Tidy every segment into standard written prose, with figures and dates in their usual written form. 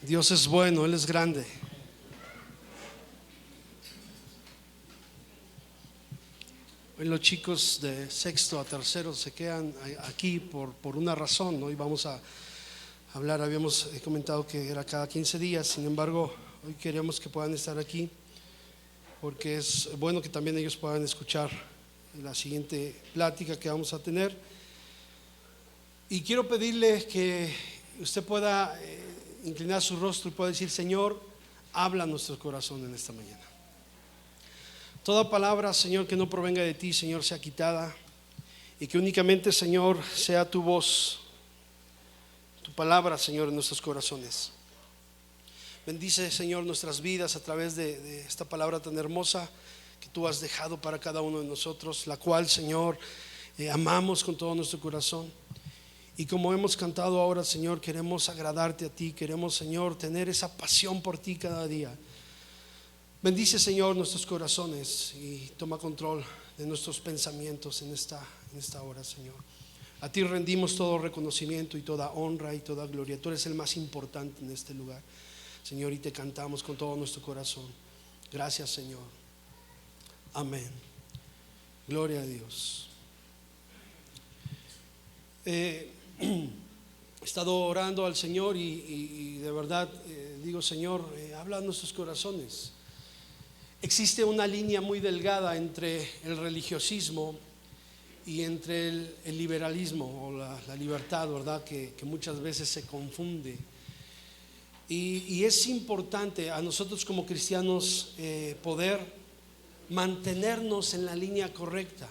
Dios es bueno, Él es grande. Hoy los chicos de sexto a tercero se quedan aquí por una razón. Hoy vamos a hablar, habíamos comentado que era cada 15 días, sin embargo, hoy queremos que puedan estar aquí porque es bueno que también ellos puedan escuchar la siguiente plática que vamos a tener. Y quiero pedirle que usted pueda inclinar su rostro y pueda decir: Señor, habla a nuestro corazón en esta mañana. Toda palabra, Señor, que no provenga de ti, Señor, sea quitada, y que únicamente, Señor, sea tu voz, tu palabra, Señor, en nuestros corazones. Bendice, Señor, nuestras vidas a través de esta palabra tan hermosa que tú has dejado para cada uno de nosotros, la cual, Señor, amamos con todo nuestro corazón. Y como hemos cantado ahora, Señor, queremos agradarte a ti, queremos, Señor, tener esa pasión por ti cada día. Bendice, Señor, nuestros corazones y toma control de nuestros pensamientos en esta hora, Señor. A ti rendimos todo reconocimiento y toda honra y toda gloria. Tú eres el más importante en este lugar, Señor, y te cantamos con todo nuestro corazón. Gracias, Señor. Amén. Gloria a Dios. He estado orando al Señor y de verdad digo: Señor, habla a nuestros corazones. Existe una línea muy delgada entre el religiosismo y entre el liberalismo o la libertad, ¿verdad? Que muchas veces se confunde. Y es importante a nosotros como cristianos poder mantenernos en la línea correcta.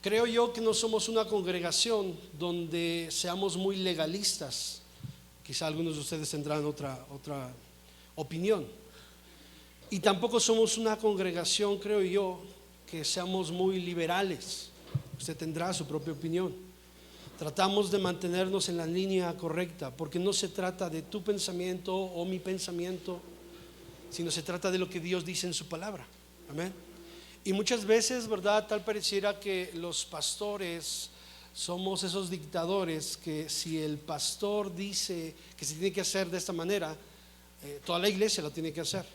Creo yo que no somos una congregación donde seamos muy legalistas. Quizá algunos de ustedes tendrán otra opinión. Y tampoco somos una congregación, creo yo, que seamos muy liberales. Usted tendrá su propia opinión. Tratamos de mantenernos en la línea correcta, porque no se trata de tu pensamiento o mi pensamiento, sino se trata de lo que Dios dice en su palabra. Amén. Y muchas veces, ¿verdad?, tal pareciera que los pastores somos esos dictadores que si el pastor dice que se tiene que hacer de esta manera, toda la iglesia lo tiene que hacer.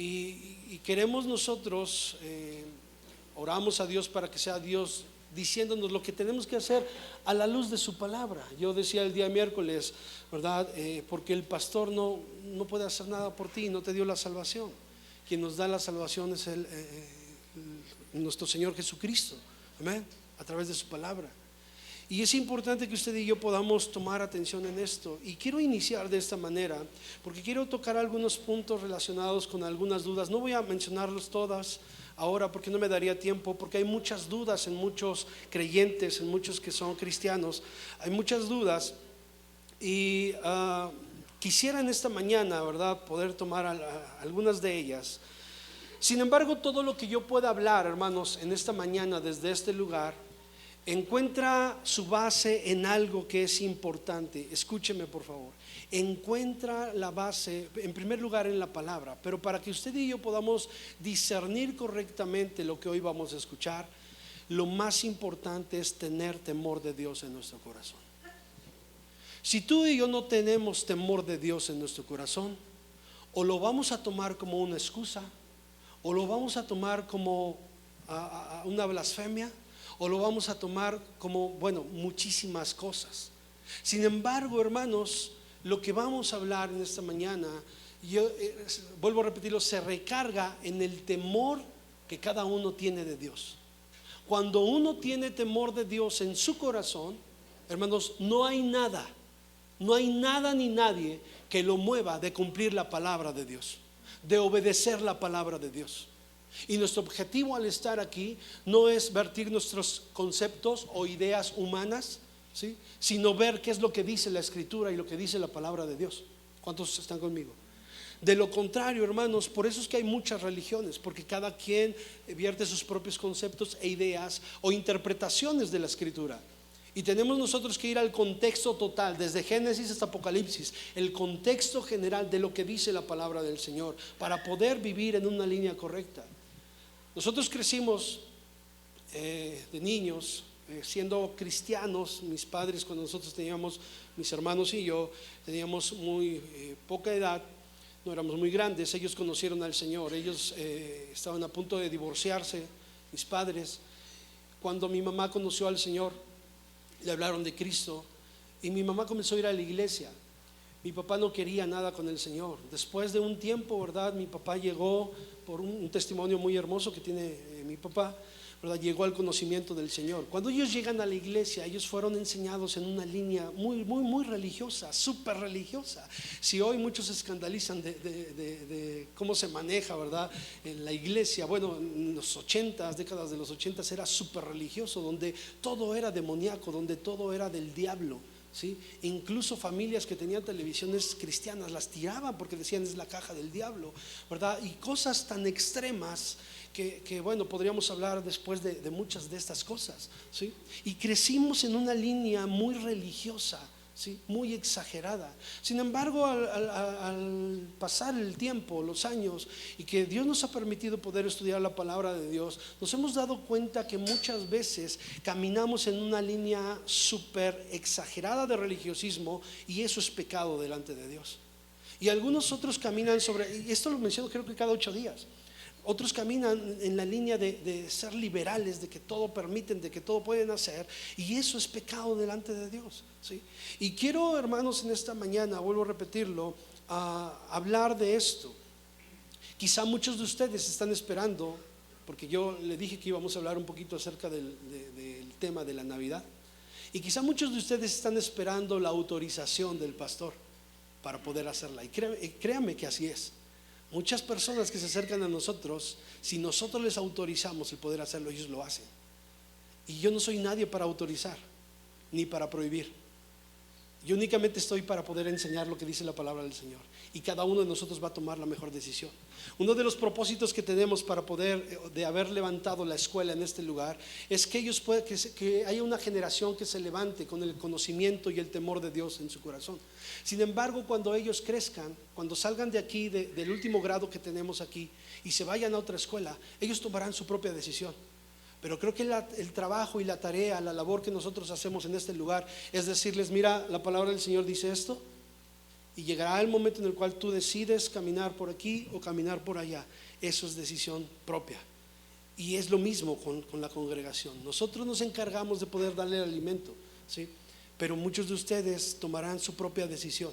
Y queremos nosotros, oramos a Dios para que sea Dios diciéndonos lo que tenemos que hacer a la luz de su palabra. Yo decía el día miércoles, ¿verdad? Porque el pastor no puede hacer nada por ti, no te dio la salvación. Quien nos da la salvación es nuestro Señor Jesucristo, amén, a través de su palabra. Y es importante que usted y yo podamos tomar atención en esto. Y quiero iniciar de esta manera porque quiero tocar algunos puntos relacionados con algunas dudas. No voy a mencionarlos todas ahora porque no me daría tiempo, porque hay muchas dudas en muchos creyentes, en muchos que son cristianos. Hay muchas dudas y quisiera en esta mañana, ¿verdad?, poder tomar algunas de ellas. Sin embargo, todo lo que yo pueda hablar, hermanos, en esta mañana desde este lugar encuentra su base en algo que es importante. Escúcheme, por favor. Encuentra la base en primer lugar en la palabra, pero para que usted y yo podamos discernir correctamente lo que hoy vamos a escuchar, lo más importante es tener temor de Dios en nuestro corazón. Si tú y yo no tenemos temor de Dios en nuestro corazón, o lo vamos a tomar como una excusa, o lo vamos a tomar como una blasfemia, o lo vamos a tomar como, bueno, muchísimas cosas. Sin embargo, hermanos, lo que vamos a hablar en esta mañana, yo vuelvo a repetirlo, se recarga en el temor que cada uno tiene de Dios. Cuando uno tiene temor de Dios en su corazón, hermanos, no hay nada ni nadie que lo mueva de cumplir la palabra de Dios, de obedecer la palabra de Dios. Y nuestro objetivo al estar aquí no es vertir nuestros conceptos o ideas humanas, ¿sí?, sino ver qué es lo que dice la Escritura y lo que dice la palabra de Dios. ¿Cuántos están conmigo? De lo contrario, hermanos, por eso es que hay muchas religiones, porque cada quien vierte sus propios conceptos e ideas o interpretaciones de la Escritura. Y tenemos nosotros que ir al contexto total, desde Génesis hasta Apocalipsis, el contexto general de lo que dice la palabra del Señor, para poder vivir en una línea correcta. Nosotros crecimos de niños siendo cristianos. Mis padres, cuando nosotros teníamos mis hermanos y yo teníamos muy poca edad, no éramos muy grandes. Ellos conocieron al Señor, ellos estaban a punto de divorciarse, mis padres. Cuando mi mamá conoció al Señor, le hablaron de Cristo y mi mamá comenzó a ir a la iglesia. Mi papá no quería nada con el Señor. Después de un tiempo, ¿verdad? Mi papá llegó, por un testimonio muy hermoso que tiene mi papá, ¿verdad? Llegó al conocimiento del Señor. Cuando ellos llegan a la iglesia, ellos fueron enseñados en una línea muy religiosa, súper religiosa. Si hoy muchos se escandalizan de cómo se maneja, ¿verdad?, en la iglesia, bueno, en los 80s, décadas de los 80s era súper religioso, donde todo era demoníaco, donde todo era del diablo. ¿Sí? Incluso familias que tenían televisiones cristianas las tiraban porque decían es la caja del diablo, ¿verdad? Y cosas tan extremas que bueno, podríamos hablar después de muchas de estas cosas, ¿sí? Y crecimos en una línea muy religiosa, ¿sí? Muy exagerada. Sin embargo, al pasar el tiempo, los años, y que Dios nos ha permitido poder estudiar la palabra de Dios, nos hemos dado cuenta que muchas veces caminamos en una línea súper exagerada de religiosismo, y eso es pecado delante de Dios. Y algunos otros caminan sobre, y esto lo menciono creo que cada 8 días, otros caminan en la línea de ser liberales, de que todo permiten, de que todo pueden hacer, y eso es pecado delante de Dios, ¿sí? Y quiero, hermanos, en esta mañana, vuelvo a repetirlo, hablar de esto. Quizá muchos de ustedes están esperando, porque yo le dije que íbamos a hablar un poquito acerca del tema de la Navidad, y quizá muchos de ustedes están esperando la autorización del pastor para poder hacerla, y créanme que así es. Muchas personas que se acercan a nosotros, si nosotros les autorizamos el poder hacerlo, ellos lo hacen. Y yo no soy nadie para autorizar ni para prohibir. Yo únicamente estoy para poder enseñar lo que dice la palabra del Señor, y cada uno de nosotros va a tomar la mejor decisión. Uno de los propósitos que tenemos para poder, de haber levantado la escuela en este lugar, es que que haya una generación que se levante con el conocimiento y el temor de Dios en su corazón. Sin embargo, cuando ellos crezcan, cuando salgan de aquí, del último grado que tenemos aquí, y se vayan a otra escuela, ellos tomarán su propia decisión. Pero creo que el trabajo y la tarea, la labor que nosotros hacemos en este lugar es decirles: mira, la palabra del Señor dice esto, y llegará el momento en el cual tú decides caminar por aquí o caminar por allá. Eso es decisión propia. Y es lo mismo con la congregación. Nosotros nos encargamos de poder darle el alimento, ¿sí? Pero muchos de ustedes tomarán su propia decisión.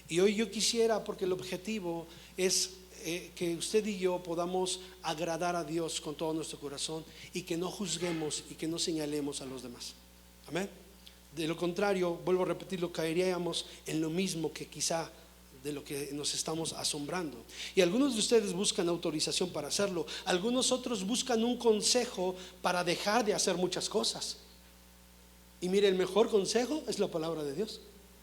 Y hoy yo quisiera, porque el objetivo es que usted y yo podamos agradar a Dios con todo nuestro corazón, y que no juzguemos y que no señalemos a los demás. Amén. De lo contrario, vuelvo a repetirlo, caeríamos en lo mismo que quizá de lo que nos estamos asombrando. Y algunos de ustedes buscan autorización para hacerlo, algunos otros buscan un consejo para dejar de hacer muchas cosas. Y mire, el mejor consejo es la palabra de Dios,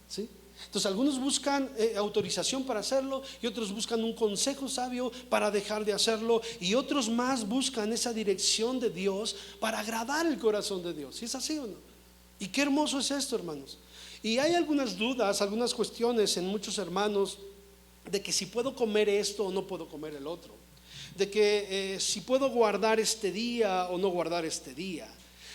¿sí? Entonces algunos buscan autorización para hacerlo, y otros buscan un consejo sabio para dejar de hacerlo, y otros más buscan esa dirección de Dios para agradar el corazón de Dios. ¿Sí es así o no? Y qué hermoso es esto, hermanos. Y hay algunas dudas, algunas cuestiones en muchos hermanos de que si puedo comer esto o no puedo comer el otro, de que si puedo guardar este día o no guardar este día,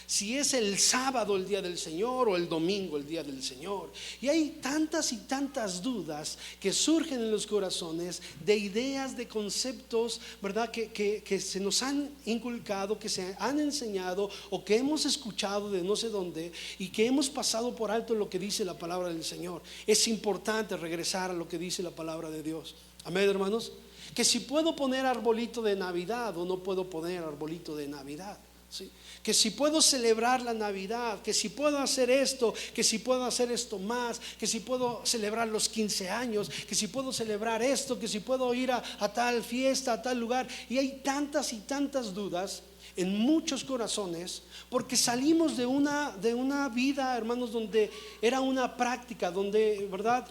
si es el sábado el día del Señor o el domingo el día del Señor. Y hay tantas y tantas dudas que surgen en los corazones, de ideas, de conceptos, ¿verdad?, que se nos han inculcado, que se han enseñado o que hemos escuchado de no sé dónde, y que hemos pasado por alto lo que dice la palabra del Señor. Es importante regresar a lo que dice la palabra de Dios. Amén, hermanos. Que si puedo poner arbolito de Navidad o no puedo poner arbolito de Navidad, ¿sí? Que si puedo celebrar la Navidad, que si puedo hacer esto, que si puedo hacer esto más, que si puedo celebrar los 15 años, que si puedo celebrar esto, que si puedo ir a tal fiesta, a tal lugar. Y hay tantas y tantas dudas en muchos corazones, porque salimos de una vida, hermanos, donde era una práctica, donde, ¿verdad?,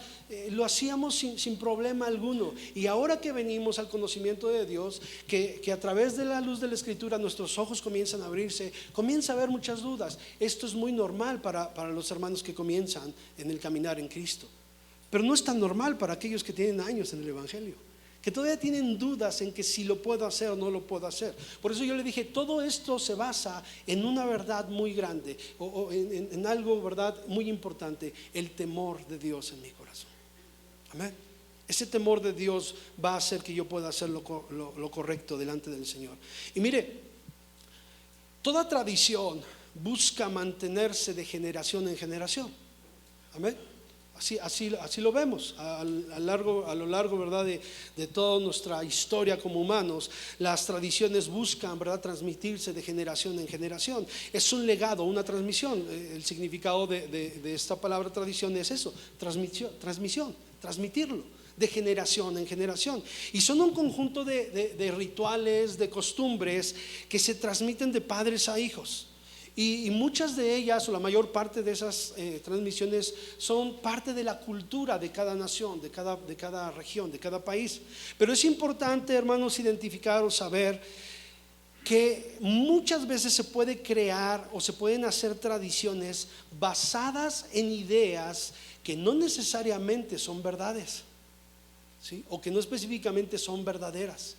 lo hacíamos sin problema alguno. Y ahora que venimos al conocimiento de Dios, que a través de la luz de la Escritura nuestros ojos comienzan a abrirse, comienza a haber muchas dudas. Esto es muy normal para los hermanos que comienzan en el caminar en Cristo, pero no es tan normal para aquellos que tienen años en el Evangelio, que todavía tienen dudas en que si lo puedo hacer o no lo puedo hacer. Por eso yo le dije, todo esto se basa en una verdad muy grande, o en algo, verdad, muy importante: el temor de Dios en mi corazón. Amén. Ese temor de Dios va a hacer que yo pueda hacer lo correcto delante del Señor. Y mire, toda tradición busca mantenerse de generación en generación. Amén. Así lo vemos a lo largo, ¿verdad?, de toda nuestra historia como humanos. Las tradiciones buscan, ¿verdad?, transmitirse de generación en generación. Es un legado, una transmisión. El significado de esta palabra tradición es eso: transmisión, transmitirlo de generación en generación. Y son un conjunto de rituales, de costumbres que se transmiten de padres a hijos. Y muchas de ellas, o la mayor parte de esas transmisiones, son parte de la cultura de cada nación, de cada región, de cada país. Pero es importante, hermanos, identificar o saber que muchas veces se puede crear o se pueden hacer tradiciones basadas en ideas que no necesariamente son verdades, ¿sí?, o que no específicamente son verdaderas.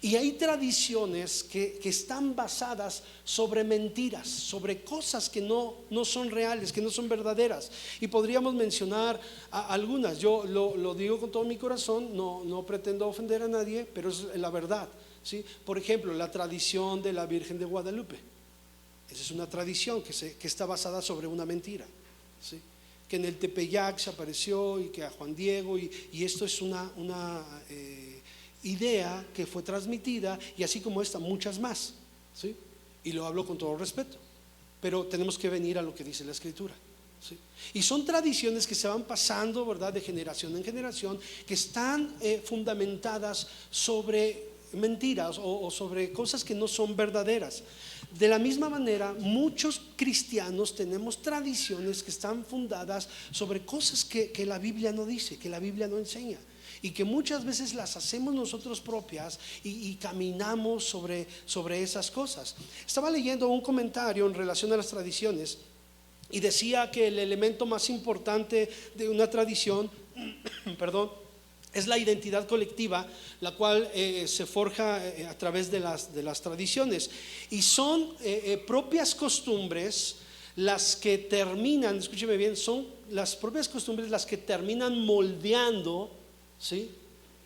Y hay tradiciones que están basadas sobre mentiras, sobre cosas que no son reales, que no son verdaderas. Y podríamos mencionar algunas. Yo lo digo con todo mi corazón, no pretendo ofender a nadie, pero es la verdad, ¿sí? Por ejemplo, la tradición de la Virgen de Guadalupe. Esa es una tradición que está basada sobre una mentira, ¿sí?, que en el Tepeyac se apareció, y que a Juan Diego, y esto es una idea que fue transmitida, y así como esta, muchas más, ¿sí? Y lo hablo con todo respeto, pero tenemos que venir a lo que dice la Escritura, ¿sí? Y son tradiciones que se van pasando, ¿verdad?, de generación en generación, que están fundamentadas sobre mentiras o sobre cosas que no son verdaderas. De la misma manera, muchos cristianos tenemos tradiciones que están fundadas sobre cosas que la Biblia no dice, que la Biblia no enseña, y que muchas veces las hacemos nosotros propias y caminamos sobre esas cosas. Estaba leyendo un comentario en relación a las tradiciones y decía que el elemento más importante de una tradición perdón, es la identidad colectiva, la cual se forja a través de las tradiciones, y son propias costumbres las que terminan, escúcheme bien, son las propias costumbres las que terminan moldeando, ¿sí?,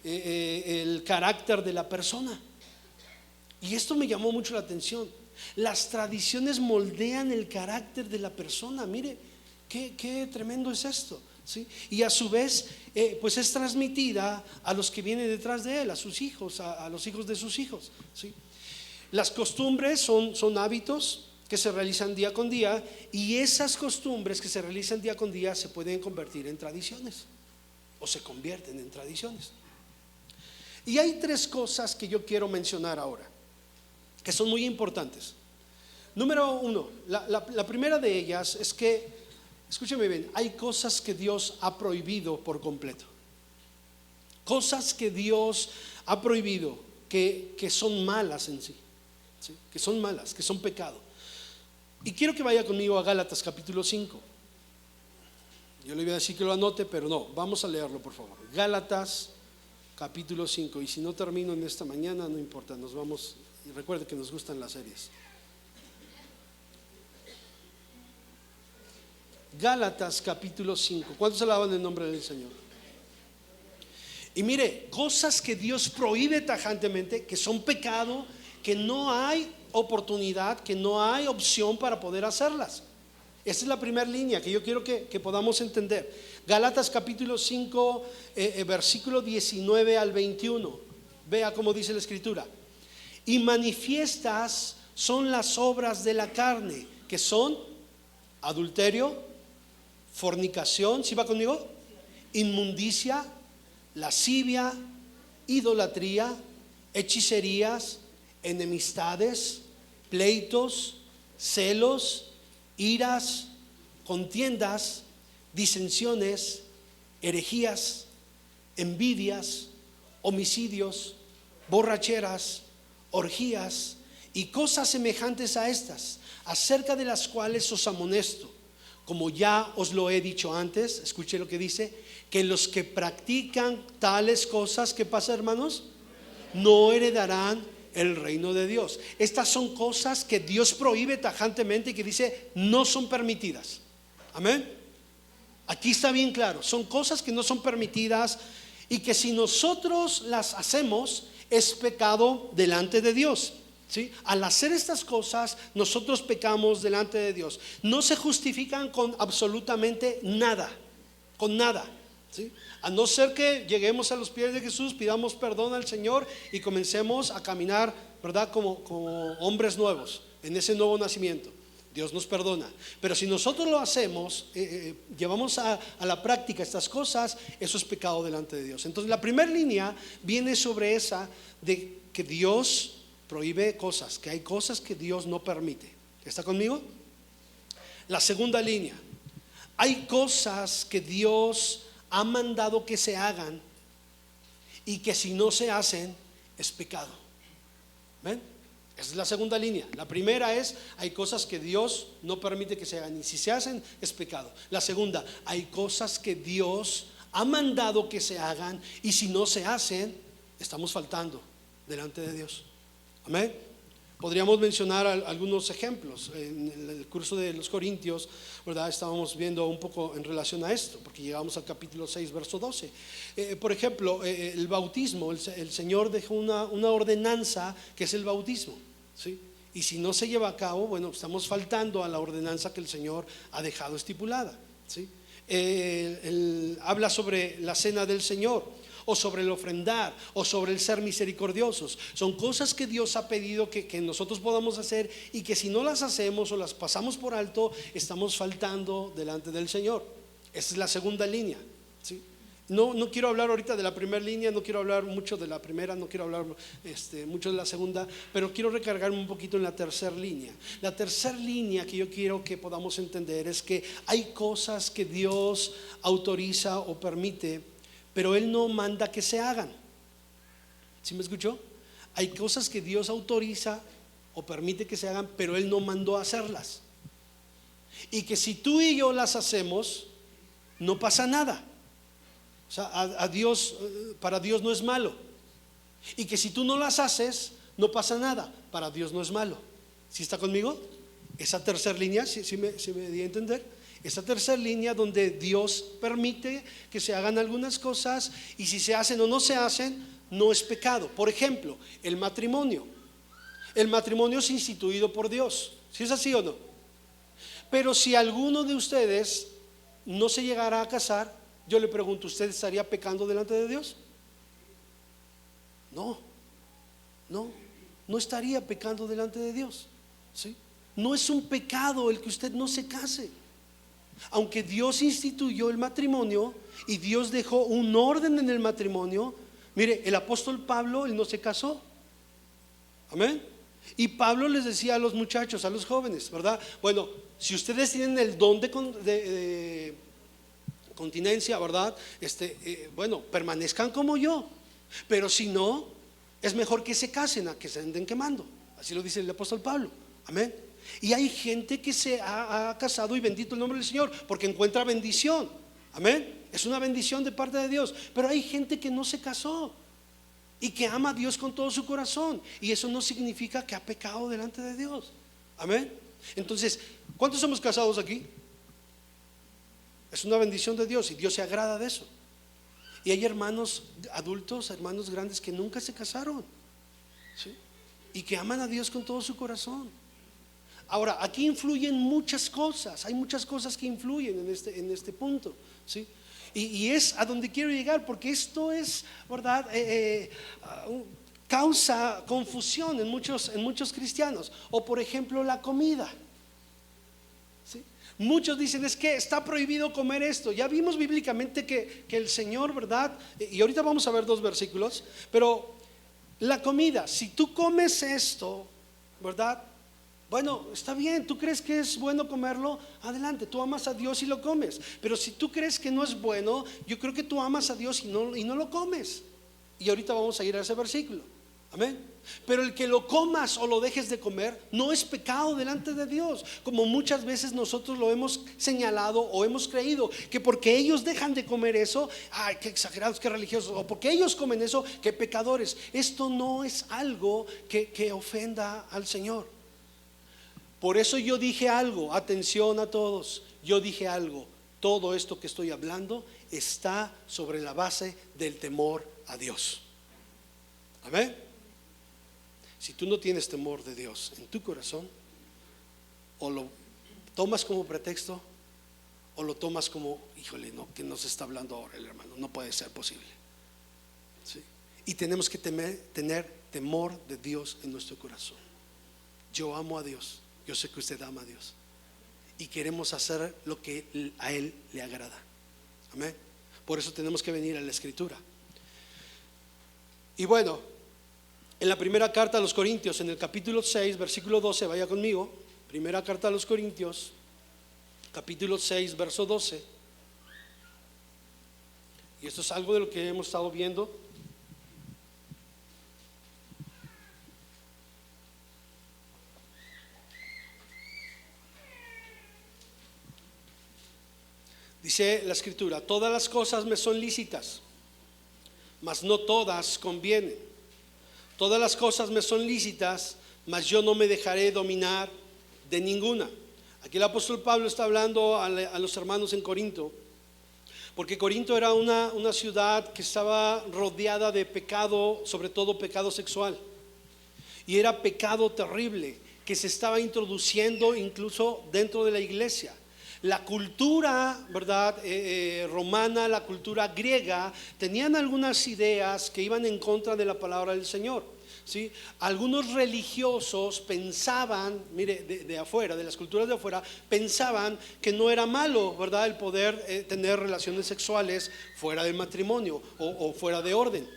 el carácter de la persona. Y esto me llamó mucho la atención. Las tradiciones moldean el carácter de la persona. Mire, qué tremendo es esto, ¿sí? Y a su vez pues es transmitida a los que vienen detrás de él, a sus hijos, a los hijos de sus hijos, ¿sí? Las costumbres son hábitos que se realizan día con día, y esas costumbres que se realizan día con día se pueden convertir en tradiciones, o se convierten en tradiciones. Y hay tres cosas que yo quiero mencionar ahora, que son muy importantes. Número uno, la primera de ellas es que, escúcheme bien, hay cosas que Dios ha prohibido por completo. Cosas que Dios ha prohibido que son malas en sí, ¿sí?, que son malas, que son pecado. Y quiero que vaya conmigo a Gálatas capítulo 5. Yo le iba a decir que lo anote, pero no, vamos a leerlo, por favor. Gálatas capítulo 5. Y si no termino en esta mañana, no importa, nos vamos. Y recuerde que nos gustan las series. Gálatas capítulo 5. ¿Cuántos alaban el nombre del Señor? Y mire, cosas que Dios prohíbe tajantemente, que son pecado, que no hay oportunidad, que no hay opción para poder hacerlas. Esa es la primera línea que yo quiero que podamos entender. Gálatas capítulo 5, versículo 19 al 21. Vea cómo dice la Escritura. Y manifiestas son las obras de la carne, que son adulterio, fornicación, ¿sí va conmigo?, inmundicia, lascivia, idolatría, hechicerías, enemistades, pleitos, celos, iras, contiendas, disensiones, herejías, envidias, homicidios, borracheras, orgías y cosas semejantes a estas, acerca de las cuales os amonesto, como ya os lo he dicho antes. Escuche lo que dice: que los que practican tales cosas, ¿qué pasa, hermanos? No heredarán el reino de Dios. Estas son cosas que Dios prohíbe tajantemente y que dice no son permitidas. Amén. Aquí está bien claro, son cosas que no son permitidas y que si nosotros las hacemos es pecado delante de Dios. ¿Sí? Al hacer estas cosas nosotros pecamos delante de Dios. No se justifican con absolutamente nada, con nada, ¿sí? A no ser que lleguemos a los pies de Jesús, pidamos perdón al Señor y comencemos a caminar, ¿verdad? Como hombres nuevos, en ese nuevo nacimiento. Dios nos perdona. Pero si nosotros lo hacemos, llevamos a la práctica estas cosas, eso es pecado delante de Dios. Entonces la primera línea viene sobre esa de que Dios prohíbe cosas, que hay cosas que Dios no permite. ¿Está conmigo? La segunda línea, hay cosas que Dios ha mandado que se hagan y que si no se hacen es pecado. ¿Ven? Esa es la segunda línea. La primera es, hay cosas que Dios no permite que se hagan y si se hacen es pecado. La segunda, hay cosas que Dios ha mandado que se hagan y si no se hacen estamos faltando delante de Dios. Amén. Podríamos mencionar algunos ejemplos. En el curso de los Corintios, ¿verdad? Estábamos viendo un poco en relación a esto, porque llegamos al capítulo 6, verso 12. Por ejemplo, el bautismo, el Señor dejó una ordenanza que es el bautismo, ¿sí? Y si no se lleva a cabo, bueno, estamos faltando a la ordenanza que el Señor ha dejado estipulada, ¿sí? Habla sobre la cena del Señor, o sobre el ofrendar, o sobre el ser misericordiosos. Son cosas que Dios ha pedido que nosotros podamos hacer y que si no las hacemos o las pasamos por alto, estamos faltando delante del Señor. Esa es la segunda línea, ¿sí? No quiero hablar ahorita de la primera línea, no quiero hablar mucho de la primera, no quiero hablar mucho de la segunda, pero quiero recargarme un poquito en la tercera línea. La tercera línea que yo quiero que podamos entender es que hay cosas que Dios autoriza o permite, pero Él no manda que se hagan. ¿Sí me escuchó? Hay cosas que Dios autoriza o permite que se hagan, pero Él no mandó a hacerlas. Y que si tú y yo las hacemos, no pasa nada. O sea, para Dios no es malo. Y que si tú no las haces, no pasa nada. Para Dios no es malo. ¿Sí está conmigo? Esa tercera línea, ¿sí me di a entender? Esa tercera línea donde Dios permite que se hagan algunas cosas y si se hacen o no se hacen, no es pecado. Por ejemplo, el matrimonio. El matrimonio es instituido por Dios. ¿Sí es así o no? Pero si alguno de ustedes no se llegara a casar, yo le pregunto, ¿usted estaría pecando delante de Dios? No estaría pecando delante de Dios, ¿sí? No es un pecado el que usted no se case. Aunque Dios instituyó el matrimonio y Dios dejó un orden en el matrimonio, mire, el apóstol Pablo, él no se casó. Amén. Y Pablo les decía a los muchachos, a los jóvenes, ¿verdad? Bueno, si ustedes tienen el don de continencia, ¿verdad? Bueno, permanezcan como yo. Pero si no, es mejor que se casen a que se anden quemando. Así lo dice el apóstol Pablo. Amén. Y hay gente que se ha casado y bendito el nombre del Señor porque encuentra bendición. Amén. Es una bendición de parte de Dios. Pero hay gente que no se casó y que ama a Dios con todo su corazón, y eso no significa que ha pecado delante de Dios. Amén. Entonces, ¿cuántos somos casados aquí? Es una bendición de Dios y Dios se agrada de eso. Y hay hermanos adultos, hermanos grandes que nunca se casaron, ¿sí? Y que aman a Dios con todo su corazón. Ahora, aquí influyen muchas cosas, hay muchas cosas que influyen en este punto, ¿sí? Y es a donde quiero llegar, porque esto es, ¿verdad? Causa confusión en muchos cristianos. O por ejemplo la comida, ¿sí? Muchos dicen, es que está prohibido comer esto. Ya vimos bíblicamente que el Señor, ¿verdad? Y ahorita vamos a ver 2 versículos. Pero la comida, si tú comes esto, ¿verdad? Bueno, está bien, tú crees que es bueno comerlo, adelante, tú amas a Dios y lo comes. Pero si tú crees que no es bueno, yo creo que tú amas a Dios y no lo comes. Y ahorita vamos a ir a ese versículo. Amén. Pero el que lo comas o lo dejes de comer no es pecado delante de Dios, como muchas veces nosotros lo hemos señalado o hemos creído, que porque ellos dejan de comer eso, ay, qué exagerados, qué religiosos, o porque ellos comen eso, qué pecadores. Esto no es algo que ofenda al Señor. Por eso yo dije algo, atención a todos, yo dije algo, todo esto que estoy hablando está sobre la base del temor a Dios. Amén. Si tú no tienes temor de Dios en tu corazón, o lo tomas como pretexto, o lo tomas como, híjole, no, que nos está hablando ahora el hermano, no puede ser posible. ¿Sí? Y tenemos que tener temor de Dios en nuestro corazón. Yo amo a Dios, yo sé que usted ama a Dios, y queremos hacer lo que a Él le agrada. Amén. Por eso tenemos que venir a la Escritura. Y bueno, en la primera carta a los Corintios, en el capítulo 6, versículo 12, vaya conmigo. Primera carta a los Corintios, capítulo 6, verso 12. Y esto es algo de lo que hemos estado viendo. Dice la Escritura: todas las cosas me son lícitas, mas no todas convienen. Todas las cosas me son lícitas, mas yo no me dejaré dominar de ninguna. Aquí el apóstol Pablo está hablando a los hermanos en Corinto, porque Corinto era una ciudad que estaba rodeada de pecado, sobre todo pecado sexual, y era pecado terrible que se estaba introduciendo incluso dentro de la iglesia. La cultura, ¿verdad? Romana, la cultura griega, tenían algunas ideas que iban en contra de la palabra del Señor. ¿Sí? Algunos religiosos pensaban, mire, de afuera, de las culturas de afuera, pensaban que no era malo, ¿verdad?, el poder tener relaciones sexuales fuera del matrimonio o fuera de orden.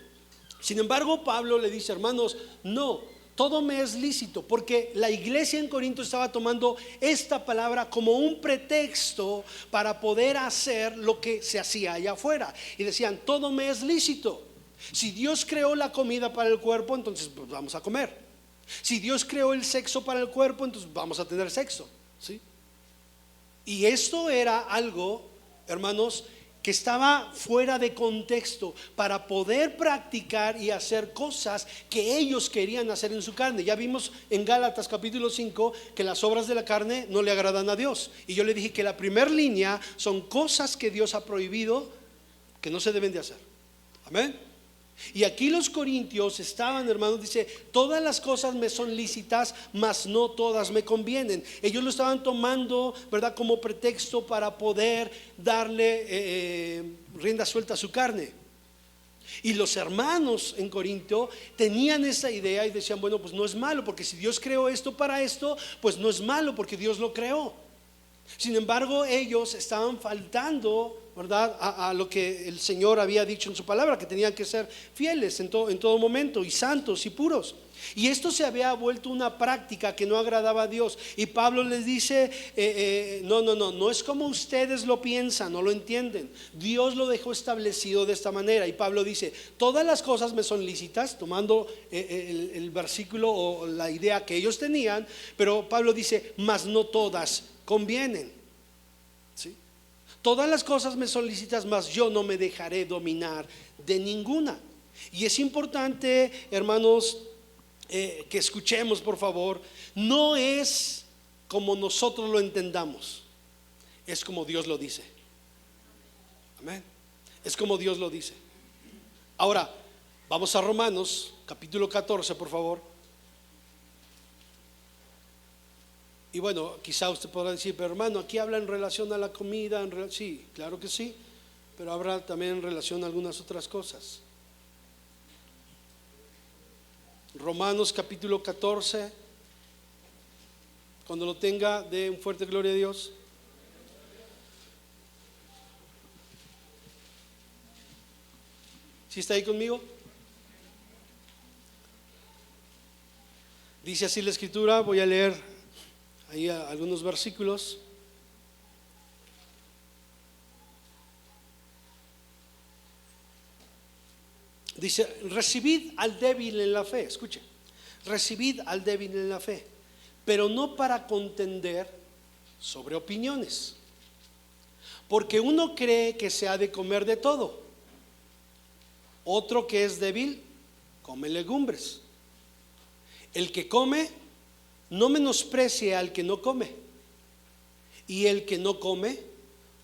Sin embargo, Pablo le dice: hermanos, no, todo me es lícito, porque la iglesia en Corinto estaba tomando esta palabra como un pretexto para poder hacer lo que se hacía allá afuera. Y decían: todo me es lícito. Si Dios creó la comida para el cuerpo, entonces pues vamos a comer. Si Dios creó el sexo para el cuerpo, entonces vamos a tener sexo, ¿sí? Y esto era algo, hermanos, que estaba fuera de contexto para poder practicar y hacer cosas que ellos querían hacer en su carne. Ya vimos en Gálatas capítulo 5 que las obras de la carne no le agradan a Dios. Y yo le dije que la primera línea son cosas que Dios ha prohibido que no se deben de hacer. Amén. Y aquí los corintios estaban, hermanos, dice: todas las cosas me son lícitas, mas no todas me convienen. Ellos lo estaban tomando, ¿verdad?, como pretexto para poder darle rienda suelta a su carne. Y los hermanos en Corinto tenían esa idea y decían: bueno, pues no es malo, porque si Dios creó esto para esto, pues no es malo, porque Dios lo creó. Sin embargo, ellos estaban faltando, ¿verdad?, a lo que el Señor había dicho en su palabra, que tenían que ser fieles en todo momento, y santos y puros. Y esto se había vuelto una práctica que no agradaba a Dios. Y Pablo les dice: no es como ustedes lo piensan, no lo entienden. Dios lo dejó establecido de esta manera. Y Pablo dice: todas las cosas me son lícitas, tomando el versículo o la idea que ellos tenían. Pero Pablo dice: mas no todas convienen. ¿Sí? Todas las cosas me son lícitas, mas yo no me dejaré dominar de ninguna. Y es importante, hermanos, que escuchemos, por favor. No es como nosotros lo entendamos, es como Dios lo dice. Amén. Es como Dios lo dice. Ahora, vamos a Romanos capítulo 14, por favor. Y bueno, quizá usted podrá decir: pero hermano, aquí habla en relación a la comida. Sí, claro que sí, pero habla también en relación a algunas otras cosas. Romanos capítulo 14. Cuando lo tenga, dé un fuerte gloria a Dios. ¿Sí está ahí conmigo? Dice así la Escritura. Voy a leer ahí algunos versículos. Dice, recibid al débil en la fe. Escuche, recibid al débil en la fe, pero no para contender sobre opiniones, porque uno cree que se ha de comer de todo, otro que es débil come legumbres. El que come no menosprecie al que no come, y el que no come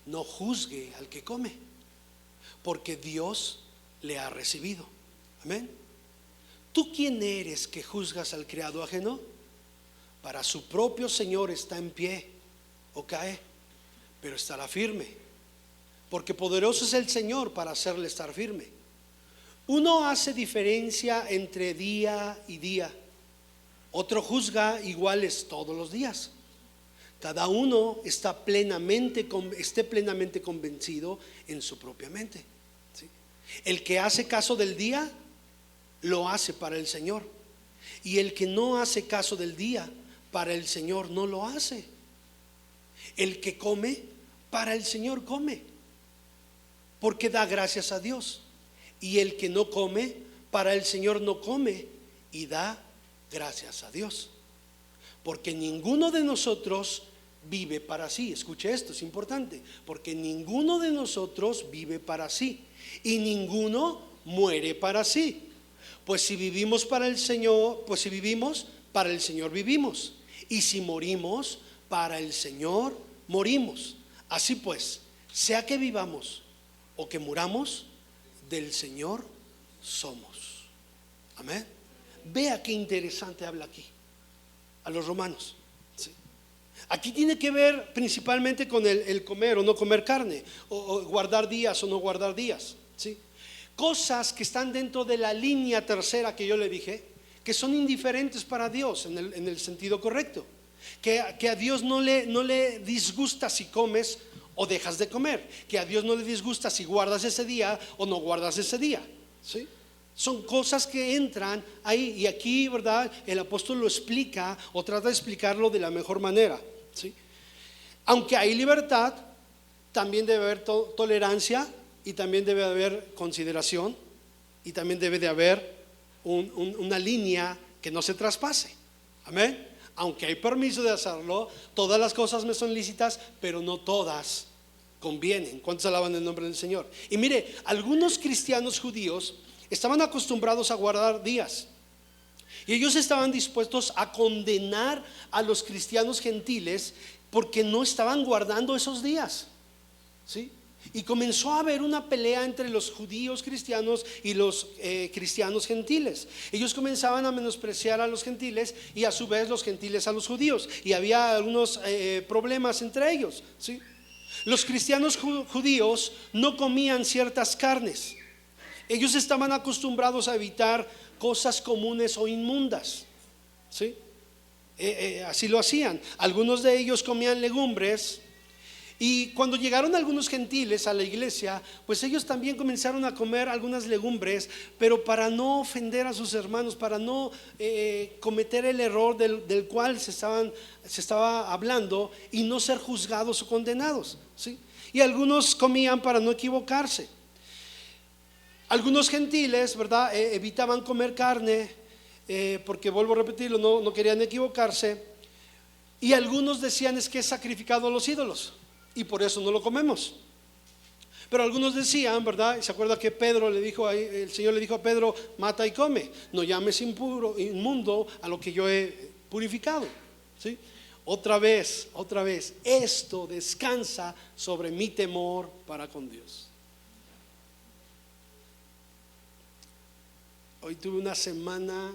no juzgue al que come, porque Dios le ha recibido. Amén. ¿Tú quién eres que juzgas al criado ajeno? Para su propio Señor está en pie o cae, pero estará firme, porque poderoso es el Señor para hacerle estar firme. Uno hace diferencia entre día y día, otro juzga iguales todos los días. Cada uno esté plenamente convencido en su propia mente, ¿sí? El que hace caso del día lo hace para el Señor, y el que no hace caso del día para el Señor no lo hace. El que come para el Señor come, porque da gracias a Dios, y el que no come para el Señor no come y da gracias a Dios, porque ninguno de nosotros vive para sí. Escuche esto, es importante, porque ninguno de nosotros vive para sí y ninguno muere para sí. Pues si vivimos para el Señor, pues si vivimos para el Señor vivimos, y si morimos para el Señor morimos. Así pues, sea que vivamos o que muramos, del Señor somos. Amén. Vea qué interesante habla aquí a los romanos, ¿sí? Aquí tiene que ver principalmente con el comer o no comer carne, o guardar días o no guardar días, ¿sí? Cosas que están dentro de la línea tercera que yo le dije, que son indiferentes para Dios en el sentido correcto, que a Dios no le disgusta si comes o dejas de comer, que a Dios no le disgusta si guardas ese día o no guardas ese día, ¿sí? Son cosas que entran ahí, y aquí, ¿verdad?, el apóstol lo explica o trata de explicarlo de la mejor manera, ¿sí? Aunque hay libertad, también debe haber tolerancia, y también debe haber consideración, y también debe de haber una línea que no se traspase. Amén. Aunque hay permiso de hacerlo, todas las cosas me son lícitas, pero no todas convienen. ¿Cuántos alaban el nombre del Señor? Y mire, algunos cristianos judíos estaban acostumbrados a guardar días, y ellos estaban dispuestos a condenar a los cristianos gentiles porque no estaban guardando esos días, ¿sí? Y comenzó a haber una pelea entre los judíos cristianos y los cristianos gentiles. Ellos comenzaban a menospreciar a los gentiles, y a su vez los gentiles a los judíos, y había algunos problemas entre ellos, ¿sí? Los cristianos judíos no comían ciertas carnes. Ellos estaban acostumbrados a evitar cosas comunes o inmundas, ¿sí? Así lo hacían. Algunos de ellos comían legumbres, y cuando llegaron algunos gentiles a la iglesia, pues ellos también comenzaron a comer algunas legumbres, pero para no ofender a sus hermanos, para no cometer el error del cual se estaba hablando, y no ser juzgados o condenados, ¿sí? Y algunos comían para no equivocarse. Algunos gentiles, ¿verdad?, evitaban comer carne porque, vuelvo a repetirlo, no querían equivocarse. Y algunos decían: es que es sacrificado a los ídolos y por eso no lo comemos. Pero algunos decían, ¿verdad? ¿Se acuerda que Pedro le dijo ahí, el Señor le dijo a Pedro: mata y come, no llames impuro, inmundo a lo que yo he purificado, ¿sí? Otra vez, esto descansa sobre mi temor para con Dios. Hoy tuve una semana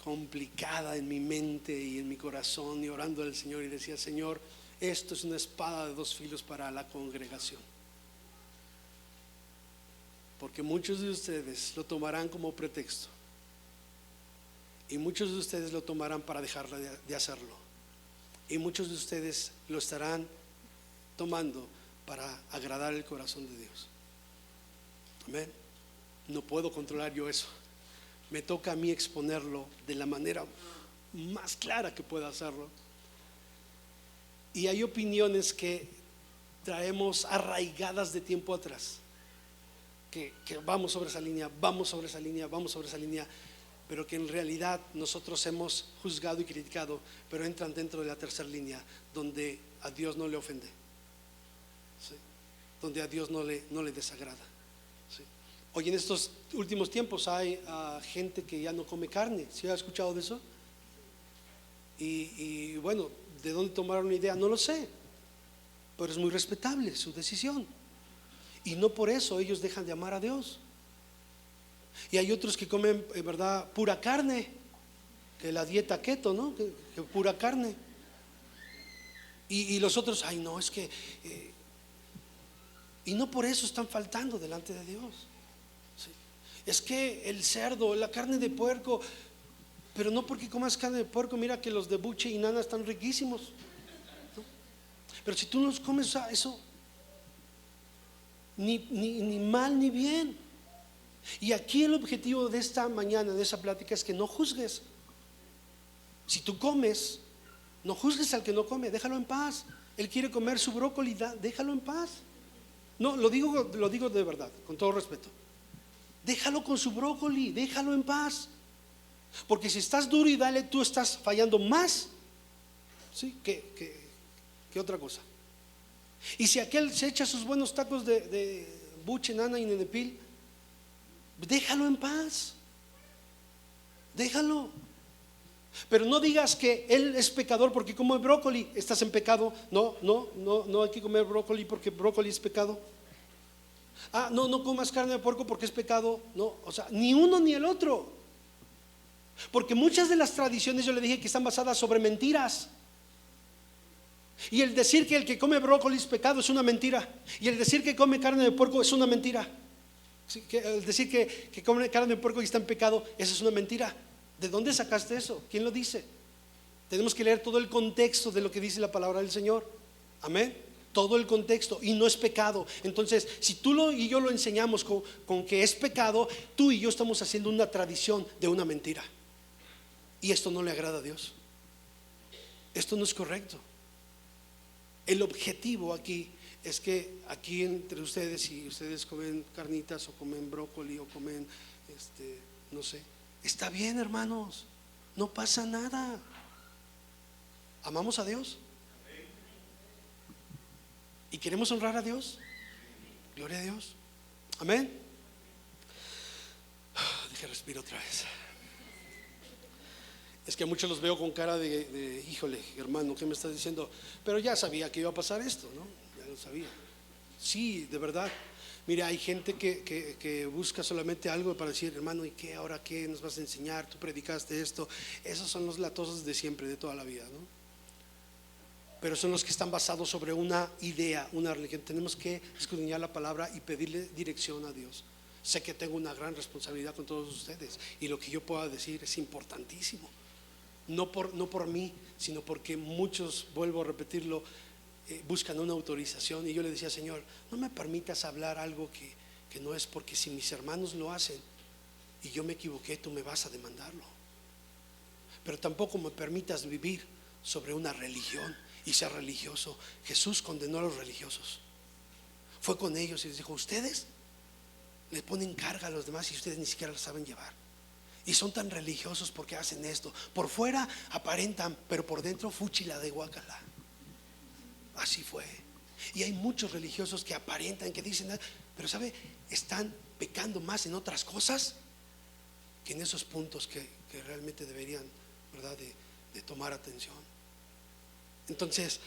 complicada en mi mente y en mi corazón, y orando al Señor, y decía: Señor, esto es una espada de dos filos para la congregación, porque muchos de ustedes lo tomarán como pretexto, y muchos de ustedes lo tomarán para dejar de hacerlo, y muchos de ustedes lo estarán tomando para agradar el corazón de Dios. Amén. No puedo controlar yo eso. Me toca a mí exponerlo de la manera más clara que pueda hacerlo. Y hay opiniones que traemos arraigadas de tiempo atrás, que vamos sobre esa línea, vamos sobre esa línea, vamos sobre esa línea, pero que en realidad nosotros hemos juzgado y criticado, pero entran dentro de la tercera línea, donde a Dios no le ofende, ¿sí? Donde a Dios no le desagrada, ¿sí? Hoy en estos últimos tiempos hay gente que ya no come carne. ¿Sí ha escuchado de eso? Y bueno, ¿de dónde tomaron una idea? No lo sé, pero es muy respetable su decisión, y no por eso ellos dejan de amar a Dios. Y hay otros que comen, en verdad, pura carne, que la dieta keto, ¿no? Que pura carne. Y los otros, ay no, es que y no por eso están faltando delante de Dios, ¿sí? Es que el cerdo, la carne de puerco, pero no porque comas carne de puerco, mira que los de buche y nana están riquísimos, ¿no? Pero si tú no los comes, eso ni mal ni bien. Y aquí el objetivo de esta mañana, de esa plática, es que no juzgues. Si tú comes, no juzgues al que no come, déjalo en paz. Él quiere comer su brócoli, déjalo en paz. No, lo digo de verdad, con todo respeto. Déjalo con su brócoli, déjalo en paz. Porque si estás duro y dale, tú estás fallando más, ¿sí? que otra cosa. Y si aquel se echa sus buenos tacos de buche, nana y nenepil, déjalo en paz, déjalo. Pero no digas que él es pecador porque come brócoli, estás en pecado. No hay que comer brócoli porque brócoli es pecado. No comas carne de puerco porque es pecado. No, o sea, ni uno ni el otro. Porque muchas de las tradiciones, yo le dije, que están basadas sobre mentiras. Y el decir que el que come brócoli es pecado es una mentira. Y el decir que come carne de puerco es una mentira. El decir que come carne de puerco y está en pecado, eso es una mentira. ¿De dónde sacaste eso? ¿Quién lo dice? Tenemos que leer todo el contexto de lo que dice la palabra del Señor. Amén. Todo el contexto, y no es pecado. Entonces, si tú y yo lo enseñamos con que es pecado, tú y yo estamos haciendo una tradición de una mentira. Y esto no le agrada a Dios. Esto no es correcto. El objetivo aquí es que aquí entre ustedes, si ustedes comen carnitas o comen brócoli o comen no sé, está bien, hermanos, no pasa nada. ¿Amamos a Dios? ¿Y queremos honrar a Dios? Gloria a Dios. Amén. Deje respiro otra vez. Es que a muchos los veo con cara de híjole, hermano, ¿qué me estás diciendo? Pero ya sabía que iba a pasar esto, ¿no? Ya lo sabía. Sí, de verdad. Mira, hay gente que busca solamente algo para decir, hermano, ¿y qué? ¿Ahora qué nos vas a enseñar? Tú predicaste esto. Esos son los latosos de siempre, de toda la vida, ¿no? Pero son los que están basados sobre una idea, una religión. Tenemos que escudriñar la palabra y pedirle dirección a Dios. Sé que tengo una gran responsabilidad con todos ustedes, y lo que yo pueda decir es importantísimo. No por mí, sino porque muchos, vuelvo a repetirlo, buscan una autorización. Y yo le decía, Señor, no me permitas hablar algo que no es, porque si mis hermanos lo hacen y yo me equivoqué, tú me vas a demandarlo. Pero tampoco me permitas vivir sobre una religión y ser religioso. Jesús condenó a los religiosos. Fue con ellos y les dijo, ustedes le ponen carga a los demás y ustedes ni siquiera la saben llevar. Y son tan religiosos porque hacen esto. Por fuera aparentan, pero por dentro fúchila de guacala. Así fue. Y hay muchos religiosos que aparentan, que dicen, pero sabe, están pecando más en otras cosas que en esos puntos que realmente deberían, ¿verdad?, de tomar atención. Entonces,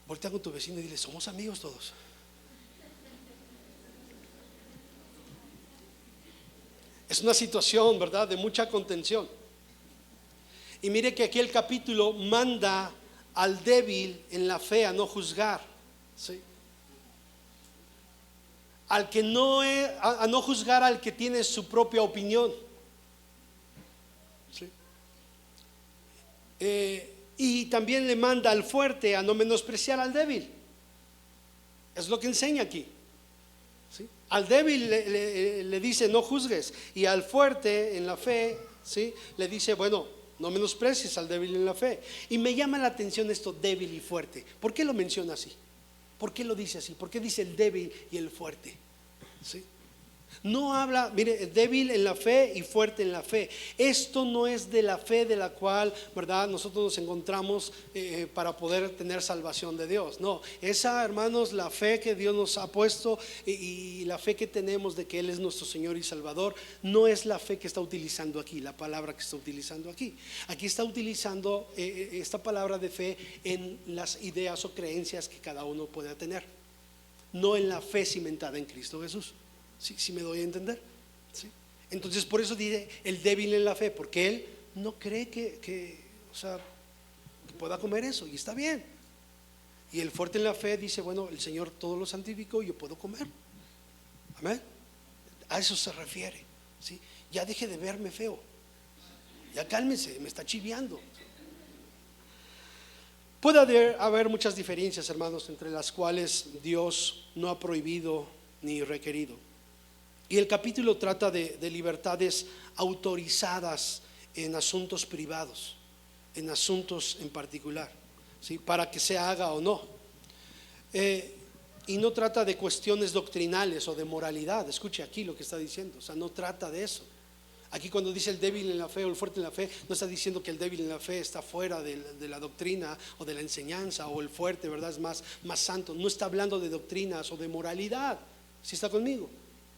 voltea con tu vecino y dile, somos amigos todos. Es una situación, ¿verdad?, de mucha contención. Y mire que aquí el capítulo manda al débil en la fe a no juzgar, ¿sí? Al que a no juzgar al que tiene su propia opinión, ¿sí? Y también le manda al fuerte a no menospreciar al débil. Es lo que enseña aquí, ¿sí? Al débil le dice no juzgues, y al fuerte en la fe, ¿sí?, le dice, bueno, no menosprecies al débil en la fe. Y me llama la atención esto, débil y fuerte. ¿Por qué lo menciona así? ¿Por qué lo dice así? ¿Por qué dice el débil y el fuerte? ¿sí? No habla, mire, débil en la fe y fuerte en la fe. Esto no es de la fe de la cual, ¿verdad?, nosotros nos encontramos para poder tener salvación de Dios. No, esa, hermanos, la fe que Dios nos ha puesto y la fe que tenemos de que Él es nuestro Señor y Salvador, no es la fe que está utilizando aquí, la palabra que está utilizando aquí. Aquí está utilizando esta palabra de fe en las ideas o creencias que cada uno pueda tener, no en la fe cimentada en Cristo Jesús. ¿Sí me doy a entender? ¿Sí? Entonces por eso dice el débil en la fe, porque él no cree o sea, que pueda comer eso, y está bien. Y el fuerte en la fe dice, bueno, el Señor todo lo santificó y yo puedo comer. Amén. A eso se refiere, ¿sí? Ya deje de verme feo, ya cálmese, me está chiviando. Puede haber muchas diferencias, hermanos, entre las cuales Dios no ha prohibido ni requerido. Y el capítulo trata de libertades autorizadas en asuntos privados, en asuntos en particular, ¿sí?, para que se haga o no. Y no trata de cuestiones doctrinales o de moralidad. Escuche aquí lo que está diciendo, o sea, no trata de eso. Aquí cuando dice el débil en la fe o el fuerte en la fe, no está diciendo que el débil en la fe está fuera de la doctrina o de la enseñanza, o el fuerte, ¿verdad?, es más santo. No está hablando de doctrinas o de moralidad. ¿Sí está conmigo?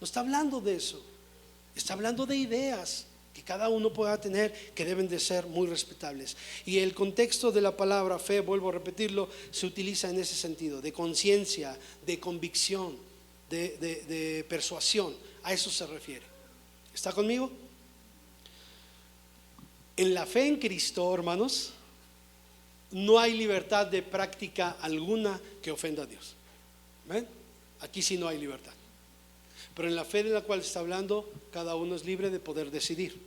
No está hablando de eso. Está hablando de ideas que cada uno pueda tener, que deben de ser muy respetables. Y el contexto de la palabra fe, vuelvo a repetirlo, se utiliza en ese sentido, de conciencia, de convicción, de persuasión. A eso se refiere. ¿Está conmigo? En la fe en Cristo, hermanos, no hay libertad de práctica alguna que ofenda a Dios. ¿Ven? Aquí sí no hay libertad. Pero en la fe de la cual está hablando, cada uno es libre de poder decidir.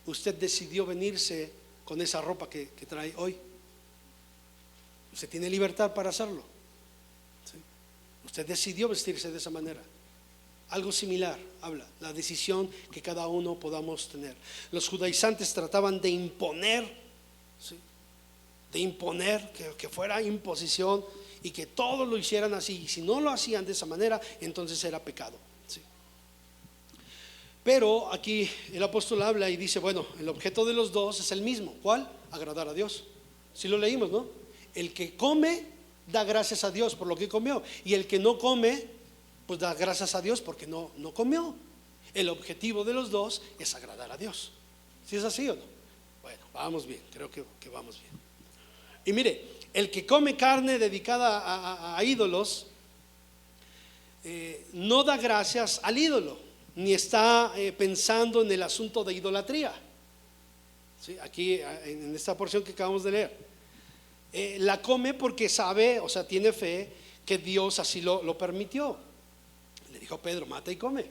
Usted decidió venirse con esa ropa que trae hoy. Usted tiene libertad para hacerlo, ¿sí? Usted decidió vestirse de esa manera. Algo similar habla, la decisión que cada uno podamos tener. Los judaizantes trataban de imponer, ¿sí?, de imponer, que fuera imposición, y que todos lo hicieran así. Y si no lo hacían de esa manera, entonces era pecado, ¿sí? Pero aquí el apóstol habla y dice, bueno, el objeto de los dos es el mismo. ¿Cuál? Agradar a Dios. Si lo leímos, ¿no? El que come da gracias a Dios por lo que comió, y el que no come, pues da gracias a Dios porque no comió. El objetivo de los dos es agradar a Dios. ¿Sí es así o no? Bueno, vamos bien, creo que vamos bien. Y mire, el que come carne dedicada a ídolos no da gracias al ídolo, ni está pensando en el asunto de idolatría, ¿sí? Aquí en esta porción que acabamos de leer, la come porque sabe, o sea, tiene fe que Dios así lo permitió. Le dijo a Pedro, mata y come.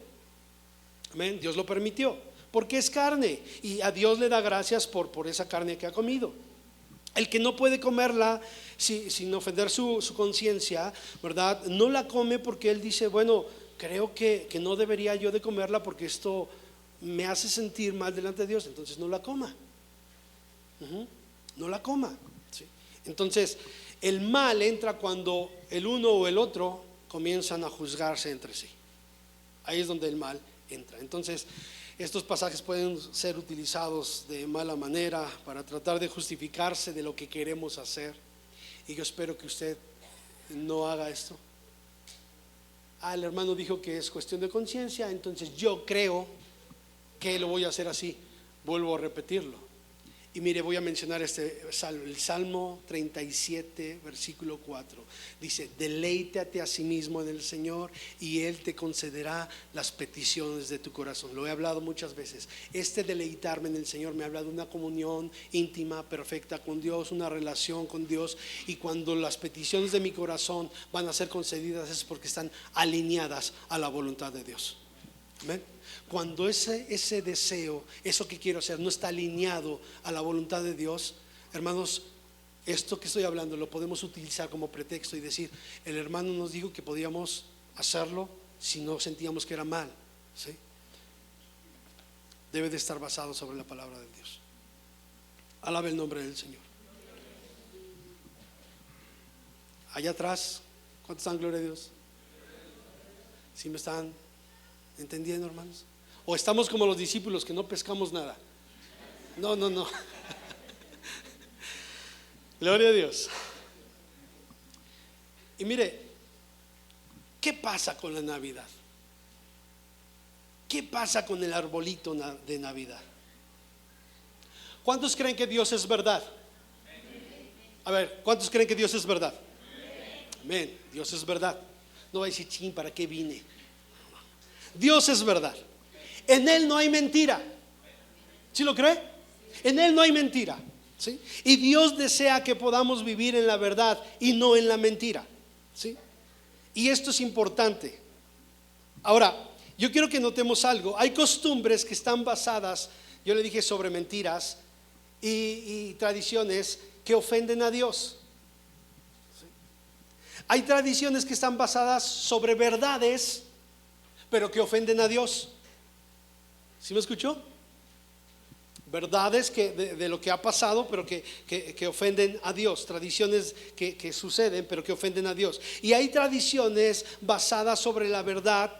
Amén. Dios lo permitió porque es carne, y a Dios le da gracias por esa carne que ha comido. El que no puede comerla sin ofender su conciencia, ¿verdad?, no la come porque él dice, bueno, creo que no debería yo de comerla porque esto me hace sentir mal delante de Dios, entonces no la coma. No la coma, ¿sí? Entonces el mal entra cuando el uno o el otro comienzan a juzgarse entre sí. Ahí es donde el mal entra. Entonces estos pasajes pueden ser utilizados de mala manera para tratar de justificarse de lo que queremos hacer, y yo espero que usted no haga esto. El hermano dijo que es cuestión de conciencia, entonces yo creo que lo voy a hacer así. Vuelvo a repetirlo. Y mire, voy a mencionar el Salmo 37, versículo 4. Dice, deleítate a sí mismo en el Señor y Él te concederá las peticiones de tu corazón. Lo he hablado muchas veces. Este deleitarme en el Señor me habla de una comunión íntima, perfecta con Dios, una relación con Dios. Y cuando las peticiones de mi corazón van a ser concedidas, es porque están alineadas a la voluntad de Dios. Amén. Cuando ese deseo, eso que quiero hacer, no está alineado a la voluntad de Dios, hermanos, esto que estoy hablando lo podemos utilizar como pretexto y decir, el hermano nos dijo que podíamos hacerlo si no sentíamos que era mal, ¿sí? Debe de estar basado sobre la palabra de Dios. Alabe el nombre del Señor. Allá atrás, ¿cuántos dan gloria a Dios? ¿Sí me están entendiendo, hermanos? O estamos como los discípulos que no pescamos nada. No. Gloria a Dios. Y mire, ¿qué pasa con la Navidad? ¿Qué pasa con el arbolito de Navidad? ¿Cuántos creen que Dios es verdad? A ver, ¿cuántos creen que Dios es verdad? Amén, Dios es verdad. No va a decir, ching, ¿para qué vine? Dios es verdad. En Él no hay mentira. ¿Sí lo cree? En Él no hay mentira, ¿sí? Y Dios desea que podamos vivir en la verdad y no en la mentira, ¿sí? Y esto es importante. Ahora, yo quiero que notemos algo. Hay costumbres que están basadas, yo le dije, sobre mentiras y tradiciones que ofenden a Dios. ¿Sí? Hay tradiciones que están basadas sobre verdades, pero que ofenden a Dios. ¿Sí me escuchó? Verdades de lo que ha pasado, pero que ofenden a Dios. Tradiciones que suceden, pero que ofenden a Dios. Y hay tradiciones basadas sobre la verdad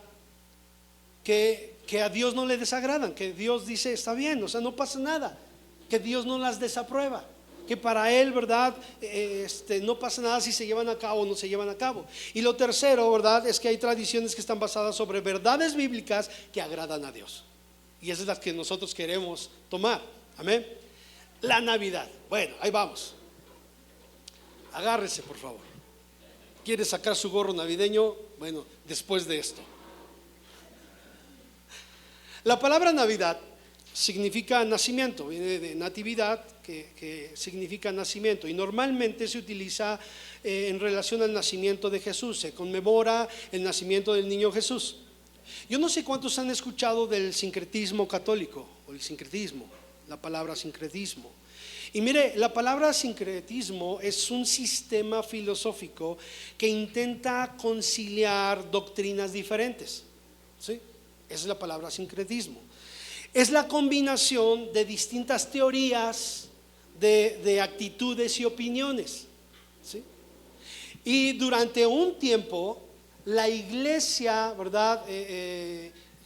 que a Dios no le desagradan, que Dios dice está bien, o sea, no pasa nada, que Dios no las desaprueba, que para Él, verdad, no pasa nada si se llevan a cabo o no se llevan a cabo. Y lo tercero, verdad, es que hay tradiciones que están basadas sobre verdades bíblicas que agradan a Dios. Y esas es las que nosotros queremos tomar. Amén. La Navidad. Bueno, ahí vamos. Agárrese, por favor. ¿Quiere sacar su gorro navideño? Bueno, después de esto. La palabra Navidad significa nacimiento, viene de natividad, que significa nacimiento, y normalmente se utiliza en relación al nacimiento de Jesús. Se conmemora el nacimiento del niño Jesús. Yo no sé cuántos han escuchado del sincretismo católico, o el sincretismo, la palabra sincretismo. Y mire, la palabra sincretismo es un sistema filosófico que intenta conciliar doctrinas diferentes, ¿sí? Esa es la palabra sincretismo. Es la combinación de distintas teorías, de actitudes y opiniones, ¿sí? Y durante un tiempo la iglesia, ¿verdad?,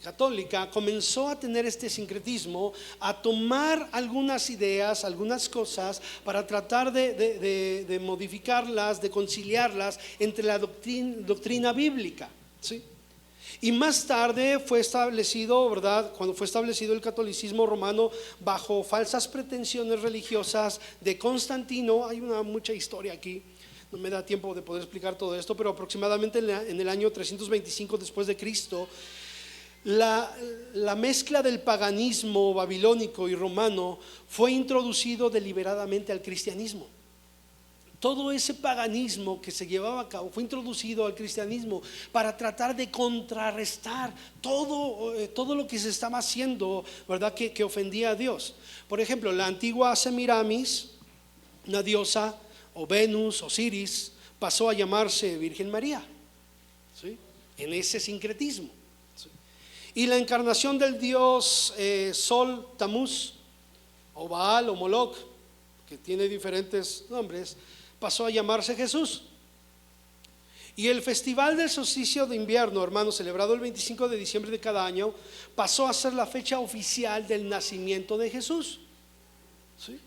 católica comenzó a tener este sincretismo, a tomar algunas ideas, algunas cosas para tratar de modificarlas, de conciliarlas entre la doctrina bíblica, ¿sí? Y más tarde fue establecido, ¿verdad?, cuando fue establecido el catolicismo romano bajo falsas pretensiones religiosas de Constantino. Hay mucha historia aquí, no me da tiempo de poder explicar todo esto, pero aproximadamente en el año 325 después de Cristo, la mezcla del paganismo babilónico y romano fue introducido deliberadamente al cristianismo. Todo ese paganismo que se llevaba a cabo fue introducido al cristianismo para tratar de contrarrestar todo lo que se estaba haciendo, ¿verdad?, que ofendía a Dios. Por ejemplo, la antigua Semiramis, una diosa, o Venus, Osiris, pasó a llamarse Virgen María, ¿sí?, en ese sincretismo, ¿sí? Y la encarnación del dios Sol, Tamuz, o Baal o Moloch, que tiene diferentes nombres, pasó a llamarse Jesús. Y el festival del solsticio de invierno, hermanos, celebrado el 25 de diciembre de cada año, pasó a ser la fecha oficial del nacimiento de Jesús, ¿sí?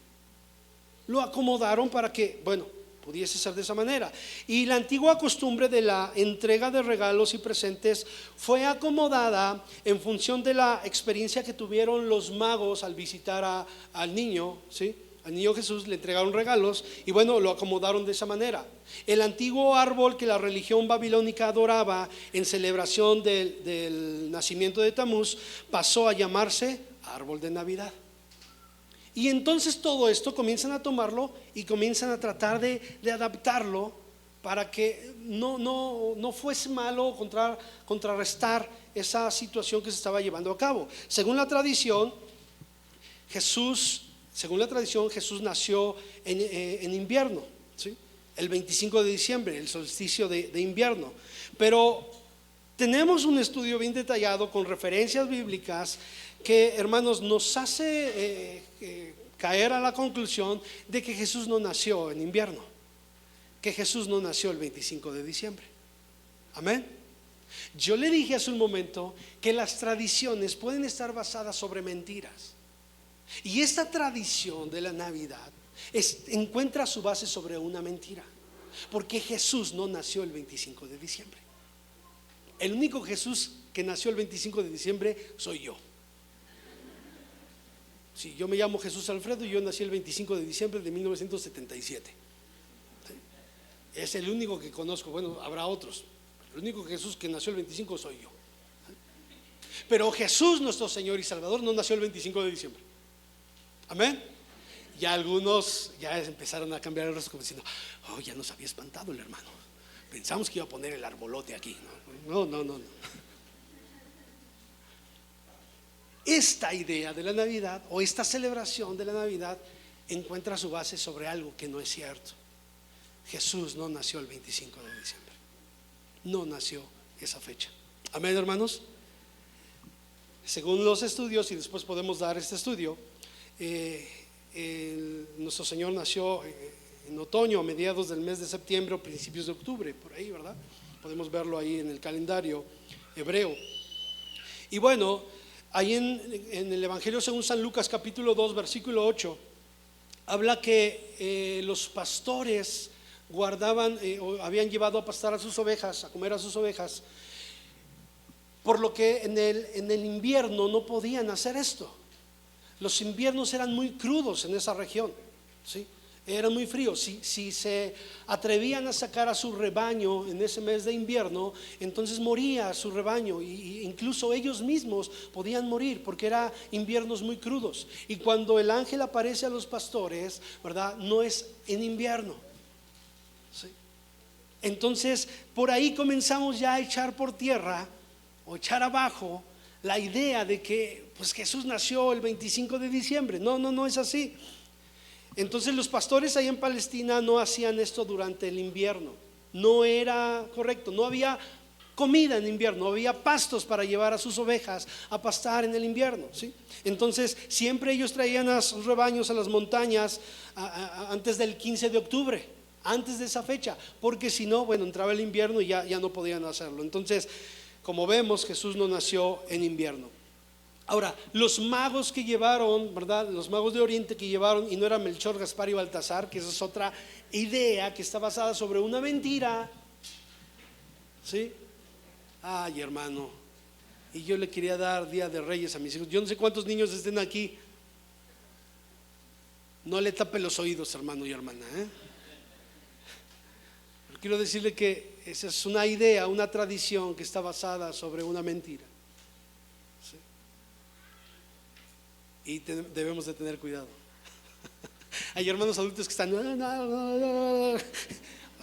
Lo acomodaron para que, bueno, pudiese ser de esa manera. Y la antigua costumbre de la entrega de regalos y presentes fue acomodada en función de la experiencia que tuvieron los magos al visitar al niño, ¿sí?, al niño Jesús. Le entregaron regalos y bueno, lo acomodaron de esa manera. El antiguo árbol que la religión babilónica adoraba en celebración del nacimiento de Tamuz pasó a llamarse árbol de Navidad. Y entonces todo esto comienzan a tomarlo y comienzan a tratar de adaptarlo para que no fuese malo, contrarrestar esa situación que se estaba llevando a cabo. Según la tradición, Jesús nació en invierno, ¿sí?, el 25 de diciembre, el solsticio de invierno. Pero tenemos un estudio bien detallado con referencias bíblicas que, hermanos, nos hace caer a la conclusión de que Jesús no nació en invierno, que Jesús no nació el 25 de diciembre. Amén. Yo le dije hace un momento que las tradiciones pueden estar basadas sobre mentiras. Y esta tradición de la Navidad encuentra su base sobre una mentira. Porque Jesús no nació el 25 de diciembre. El único Jesús que nació el 25 de diciembre soy yo. Sí, yo me llamo Jesús Alfredo y yo nací el 25 de diciembre de 1977. ¿Sí? Es el único que conozco. Bueno, habrá otros. El único Jesús que nació el 25 soy yo. Pero Jesús, nuestro Señor y Salvador, no nació el 25 de diciembre. Amén. Ya algunos ya empezaron a cambiar el rostro como diciendo: oh, ya nos había espantado el hermano. Pensamos que iba a poner el arbolote aquí. No. Esta idea de la Navidad o esta celebración de la Navidad encuentra su base sobre algo que no es cierto. Jesús no nació el 25 de diciembre. No nació esa fecha. Amén, hermanos. Según los estudios, y después podemos dar este estudio, nuestro Señor nació en otoño, a mediados del mes de septiembre o principios de octubre, por ahí, ¿verdad? Podemos verlo ahí en el calendario hebreo. Y bueno, ahí en el Evangelio según San Lucas capítulo 2 versículo 8 habla que los pastores guardaban o habían llevado a pastar a sus ovejas, a comer a sus ovejas, por lo que en el invierno no podían hacer esto. Los inviernos eran muy crudos en esa región, ¿sí? Eran muy fríos. Si se atrevían a sacar a su rebaño en ese mes de invierno, entonces moría su rebaño, y incluso ellos mismos podían morir porque eran inviernos muy crudos. Y cuando el ángel aparece a los pastores, ¿verdad? No es en invierno, ¿sí? Entonces por ahí comenzamos ya a echar por tierra o echar abajo la idea de que pues Jesús nació el 25 de diciembre. No es así. Entonces los pastores ahí en Palestina no hacían esto durante el invierno. No era correcto. No había comida en invierno, no había pastos para llevar a sus ovejas a pastar en el invierno, ¿sí? Entonces siempre ellos traían a sus rebaños a las montañas antes del 15 de octubre, antes de esa fecha, porque si no, bueno, entraba el invierno y ya no podían hacerlo. Entonces, como vemos, Jesús no nació en invierno. Ahora, los magos que llevaron, ¿verdad? Los magos de Oriente que llevaron, y no era Melchor, Gaspar y Baltasar, que esa es otra idea que está basada sobre una mentira, ¿sí? Ay, hermano, y yo le quería dar Día de Reyes a mis hijos. Yo no sé cuántos niños estén aquí. No le tape los oídos, hermano y hermana, Pero quiero decirle que esa es una idea, una tradición que está basada sobre una mentira, ¿sí? Y debemos de tener cuidado. Hay hermanos adultos que están o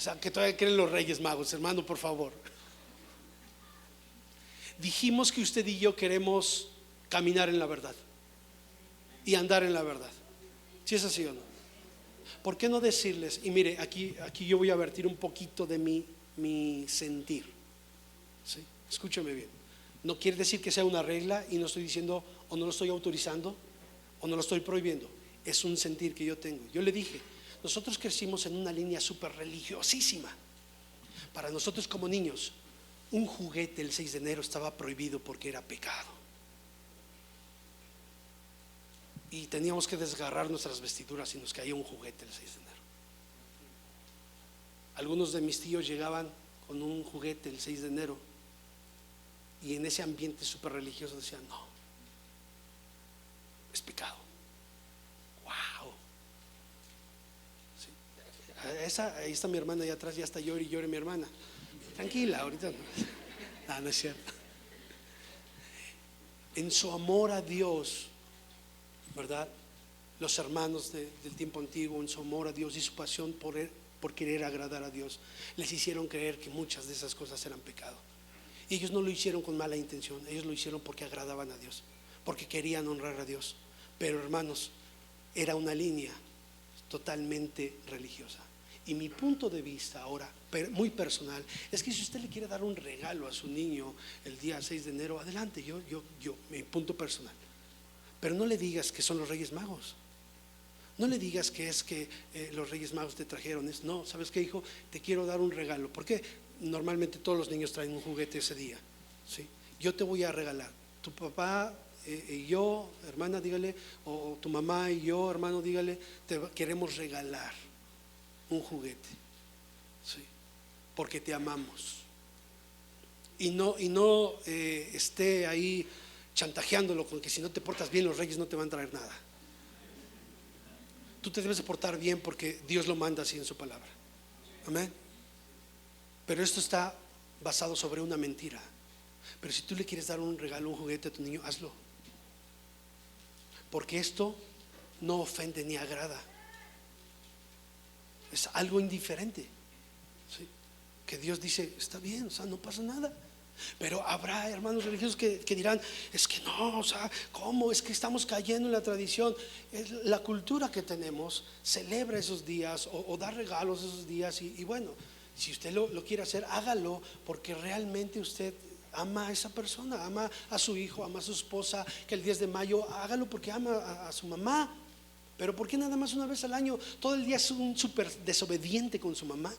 sea, que todavía creen los Reyes Magos. Hermano, por favor. Dijimos que usted y yo queremos caminar en la verdad y andar en la verdad. ¿Sí es así o no? ¿Por qué no decirles? Y mire, aquí yo voy a vertir un poquito de mi sentir, ¿sí? Escúchame bien. No quiere decir que sea una regla, y no estoy diciendo, o no lo estoy autorizando, o no lo estoy prohibiendo. Es un sentir que yo tengo. Yo le dije, nosotros crecimos en una línea súper religiosísima. Para nosotros como niños, un juguete el 6 de enero estaba prohibido porque era pecado, y teníamos que desgarrar nuestras vestiduras si nos caía un juguete el 6 de enero. Algunos de mis tíos llegaban con un juguete el 6 de enero, y en ese ambiente súper religioso decían: no, es pecado. Wow, ¿sí? Ahí está mi hermana allá atrás, ya está llore y llore mi hermana. Tranquila, ahorita no es cierto. En su amor a Dios, ¿verdad? Los hermanos del tiempo antiguo, en su amor a Dios y su pasión por querer agradar a Dios, les hicieron creer que muchas de esas cosas eran pecado. Y ellos no lo hicieron con mala intención, ellos lo hicieron porque agradaban a Dios, porque querían honrar a Dios. Pero hermanos, era una línea totalmente religiosa. Y mi punto de vista ahora, muy personal, es que si usted le quiere dar un regalo a su niño el día 6 de enero, adelante, yo mi punto personal. Pero no le digas que son los Reyes Magos. No le digas que es que los Reyes Magos te trajeron. No, ¿sabes qué, hijo? Te quiero dar un regalo. ¿Por qué? normalmente todos los niños traen un juguete ese día, ¿sí? Yo te voy a regalar, tu papá y yo, hermana, dígale, o tu mamá y yo, hermano, dígale, te queremos regalar un juguete, ¿sí? Porque te amamos. Y no esté ahí chantajeándolo con que si no te portas bien los reyes no te van a traer nada. Tú te debes de portar bien porque Dios lo manda así en su palabra. Amén. Pero esto está basado sobre una mentira. Pero si tú le quieres dar un regalo, un juguete a tu niño, hazlo. Porque esto no ofende ni agrada. Es algo indiferente, ¿sí? Que Dios dice, está bien, o sea, no pasa nada. Pero habrá hermanos religiosos que dirán, es que no, o sea, ¿cómo? Es que estamos cayendo en la tradición. La cultura que tenemos celebra esos días o da regalos esos días y bueno, si usted lo quiere hacer, hágalo porque realmente usted ama a esa persona, ama a su hijo, ama a su esposa. Que el 10 de mayo hágalo porque ama a su mamá. Pero ¿por qué nada más una vez al año? Todo el día es un súper desobediente con su mamá.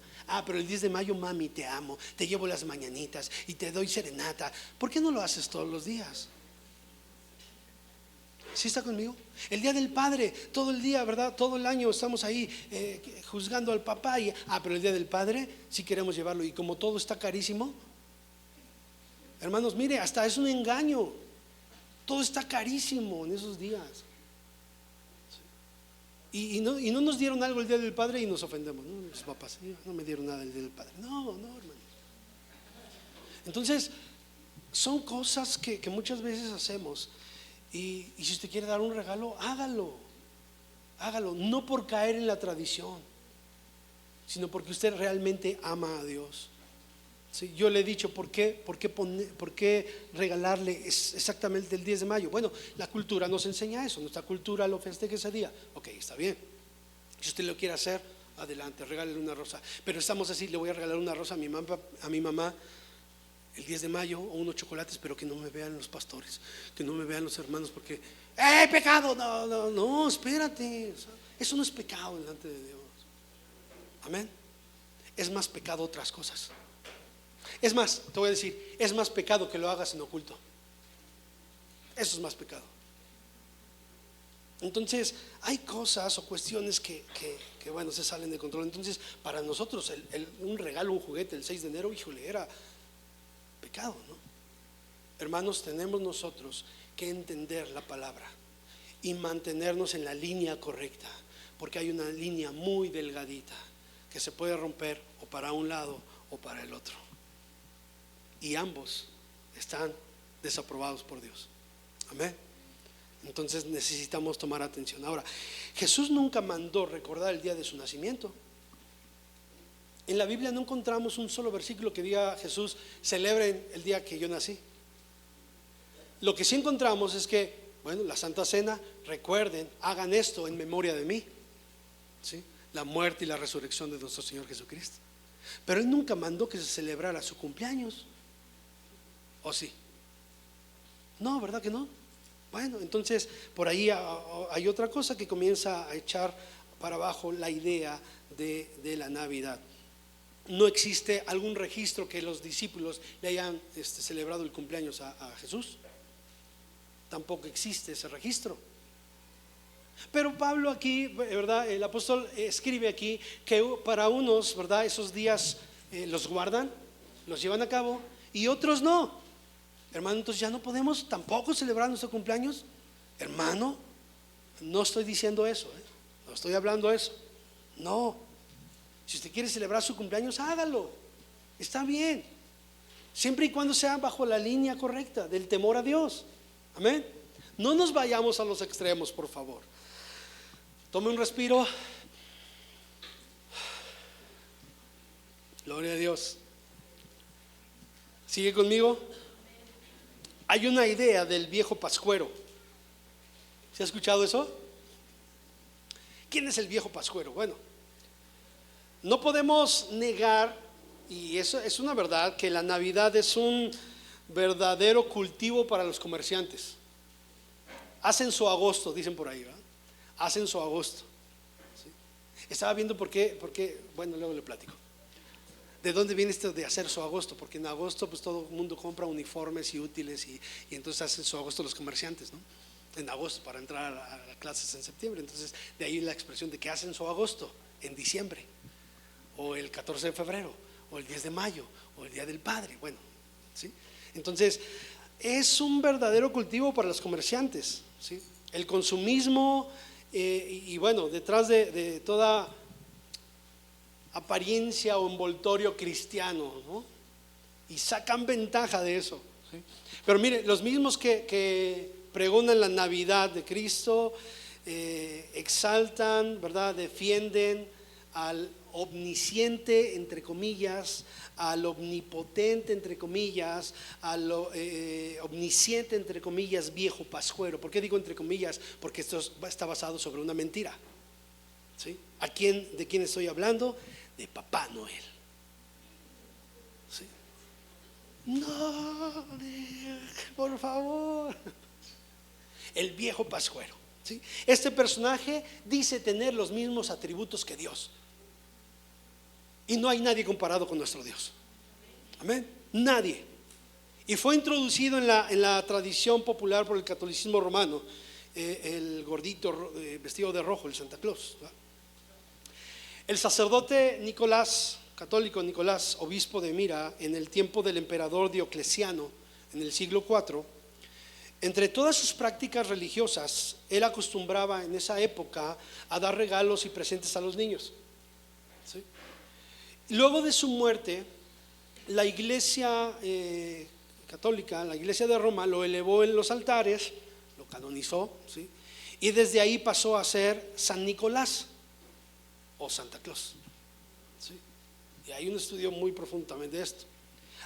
Pero el 10 de mayo, mami, te amo, te llevo las mañanitas y te doy serenata. ¿Por qué no lo haces todos los días? ¿Sí está conmigo? El día del padre, todo el día, ¿verdad? Todo el año estamos ahí juzgando al papá pero el día del padre sí queremos llevarlo. Y como todo está carísimo, hermanos, mire, hasta es un engaño. Todo está carísimo en esos días. Y no nos dieron algo el día del padre y nos ofendemos, ¿no? Los papás, no me dieron nada el día del padre. No, hermano. Entonces, son cosas que muchas veces hacemos. Y si usted quiere dar un regalo, hágalo. No por caer en la tradición, sino porque usted realmente ama a Dios. Sí, yo le he dicho, ¿por qué regalarle exactamente el 10 de mayo? Bueno, la cultura nos enseña eso, nuestra cultura lo festeja ese día. Ok, está bien. Si usted lo quiere hacer, adelante, regálele una rosa. Pero estamos así, le voy a regalar una rosa a mi mamá el 10 de mayo o unos chocolates, pero que no me vean los pastores, que no me vean los hermanos, porque pecado. No, espérate. O sea, eso no es pecado delante de Dios. Amén. Es más pecado otras cosas. Es más, te voy a decir, es más pecado que lo hagas en oculto. Eso es más pecado. Entonces, hay cosas o cuestiones que bueno, se salen de control. Entonces, para nosotros, un regalo, un juguete el 6 de enero, híjole, era pecado, ¿no? Hermanos, tenemos nosotros que entender la palabra y mantenernos en la línea correcta, porque hay una línea muy delgadita que se puede romper o para un lado o para el otro. Y ambos están desaprobados por Dios. Amén. Entonces necesitamos tomar atención. Ahora, Jesús nunca mandó recordar el día de su nacimiento. En la Biblia no encontramos un solo versículo que diga Jesús, celebren el día que yo nací. Lo que sí encontramos es que, bueno, la Santa Cena, recuerden, hagan esto en memoria de mí, ¿sí? La muerte y la resurrección de nuestro Señor Jesucristo. Pero Él nunca mandó que se celebrara su cumpleaños. ¿O sí? No, ¿verdad que no? Bueno, entonces por ahí hay otra cosa que comienza a echar para abajo la idea de la Navidad. No existe algún registro que los discípulos le hayan celebrado el cumpleaños a Jesús. Tampoco existe ese registro. Pero Pablo aquí, ¿verdad? El apóstol escribe aquí que para unos, ¿verdad? Esos días los guardan, los llevan a cabo y otros no. Hermano, entonces ya no podemos tampoco celebrar nuestro cumpleaños. Hermano, no estoy diciendo eso, no estoy hablando de eso. No, si usted quiere celebrar su cumpleaños, hágalo, está bien, siempre y cuando sea bajo la línea correcta del temor a Dios. Amén. No nos vayamos a los extremos, por favor. Tome un respiro. Gloria a Dios. ¿Sigue conmigo? Hay una idea del viejo pascuero. ¿Se ha escuchado eso? ¿Quién es el viejo pascuero? Bueno, no podemos negar, y eso es una verdad, que la Navidad es un verdadero cultivo para los comerciantes. Hacen su agosto, dicen por ahí, ¿verdad? Hacen su agosto, ¿sí? Estaba viendo por qué, bueno, luego le platico. ¿De dónde viene esto de hacer su agosto? Porque en agosto pues todo el mundo compra uniformes y útiles y entonces hacen su agosto los comerciantes, ¿no? En agosto para entrar a las clases en septiembre. Entonces de ahí la expresión de que hacen su agosto en diciembre, o el 14 de febrero, o el 10 de mayo, o el Día del Padre. Bueno, ¿sí? Entonces es un verdadero cultivo para los comerciantes, ¿sí? El consumismo y bueno, detrás de toda apariencia o envoltorio cristiano, ¿no? Y sacan ventaja de eso, ¿sí? Pero mire, los mismos que pregonan la Navidad de Cristo, exaltan, ¿verdad? Defienden al omnisciente, entre comillas, al omnipotente, entre comillas, al omnisciente, entre comillas, viejo pascuero. ¿Por qué digo entre comillas? Porque esto está basado sobre una mentira, ¿sí? ¿De quién estoy hablando? De Papá Noel, ¿sí? No, por favor. El viejo pascuero, ¿sí? Este personaje dice tener los mismos atributos que Dios. Y no hay nadie comparado con nuestro Dios. Amén. Nadie. Y fue introducido en la tradición popular por el catolicismo romano, el gordito vestido de rojo, el Santa Claus, ¿verdad? El sacerdote Nicolás, católico Nicolás, obispo de Mira, en el tiempo del emperador Diocleciano, en el siglo IV, entre todas sus prácticas religiosas, él acostumbraba en esa época a dar regalos y presentes a los niños, ¿sí? Luego de su muerte, la iglesia católica, la iglesia de Roma, lo elevó en los altares, lo canonizó, ¿sí? Y desde ahí pasó a ser San Nicolás o Santa Claus, ¿sí? Y hay un estudio muy profundo también de esto,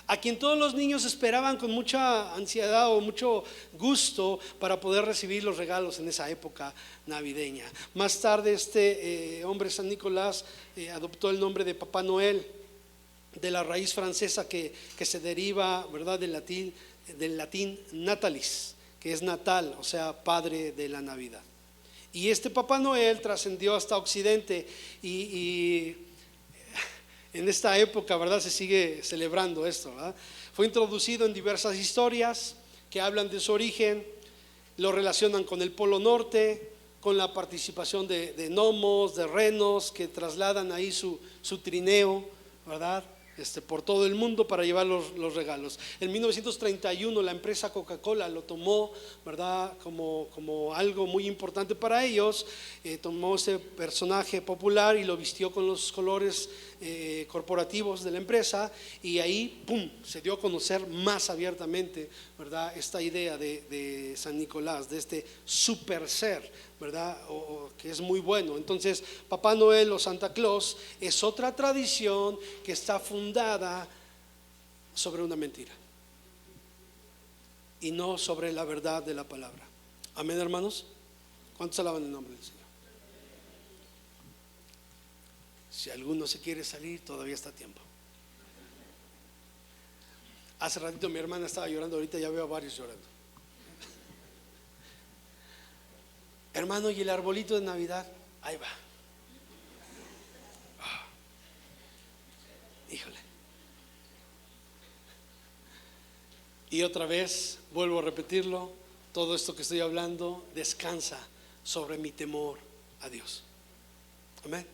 a quien todos los niños esperaban con mucha ansiedad o mucho gusto para poder recibir los regalos en esa época navideña. Más tarde este hombre San Nicolás adoptó el nombre de Papá Noel, de la raíz francesa que se deriva, ¿verdad?, del latín natalis, que es natal, o sea, padre de la Navidad. Y este Papá Noel trascendió hasta Occidente y en esta época, ¿verdad?, se sigue celebrando esto, ¿verdad? Fue introducido en diversas historias que hablan de su origen, lo relacionan con el Polo Norte, con la participación de gnomos, de renos que trasladan ahí su trineo, ¿verdad?, por todo el mundo para llevar los regalos. En 1931 la empresa Coca-Cola lo tomó, ¿verdad?, como algo muy importante para ellos. Tomó ese personaje popular y lo vistió con los colores corporativos de la empresa, y ahí ¡pum!, se dio a conocer más abiertamente, ¿verdad?, esta idea de San Nicolás, de este super ser, ¿verdad?, que es muy bueno. Entonces Papá Noel o Santa Claus es otra tradición que está fundada sobre una mentira y no sobre la verdad de la palabra. Amén, hermanos. ¿Cuántos alaban el nombre del Señor? Si alguno se quiere salir, todavía está a tiempo. Hace ratito mi hermana estaba llorando, ahorita ya veo a varios llorando. Hermano, y el arbolito de Navidad, ahí va. Híjole. Y otra vez, vuelvo a repetirlo, todo esto que estoy hablando descansa sobre mi temor a Dios. Amén.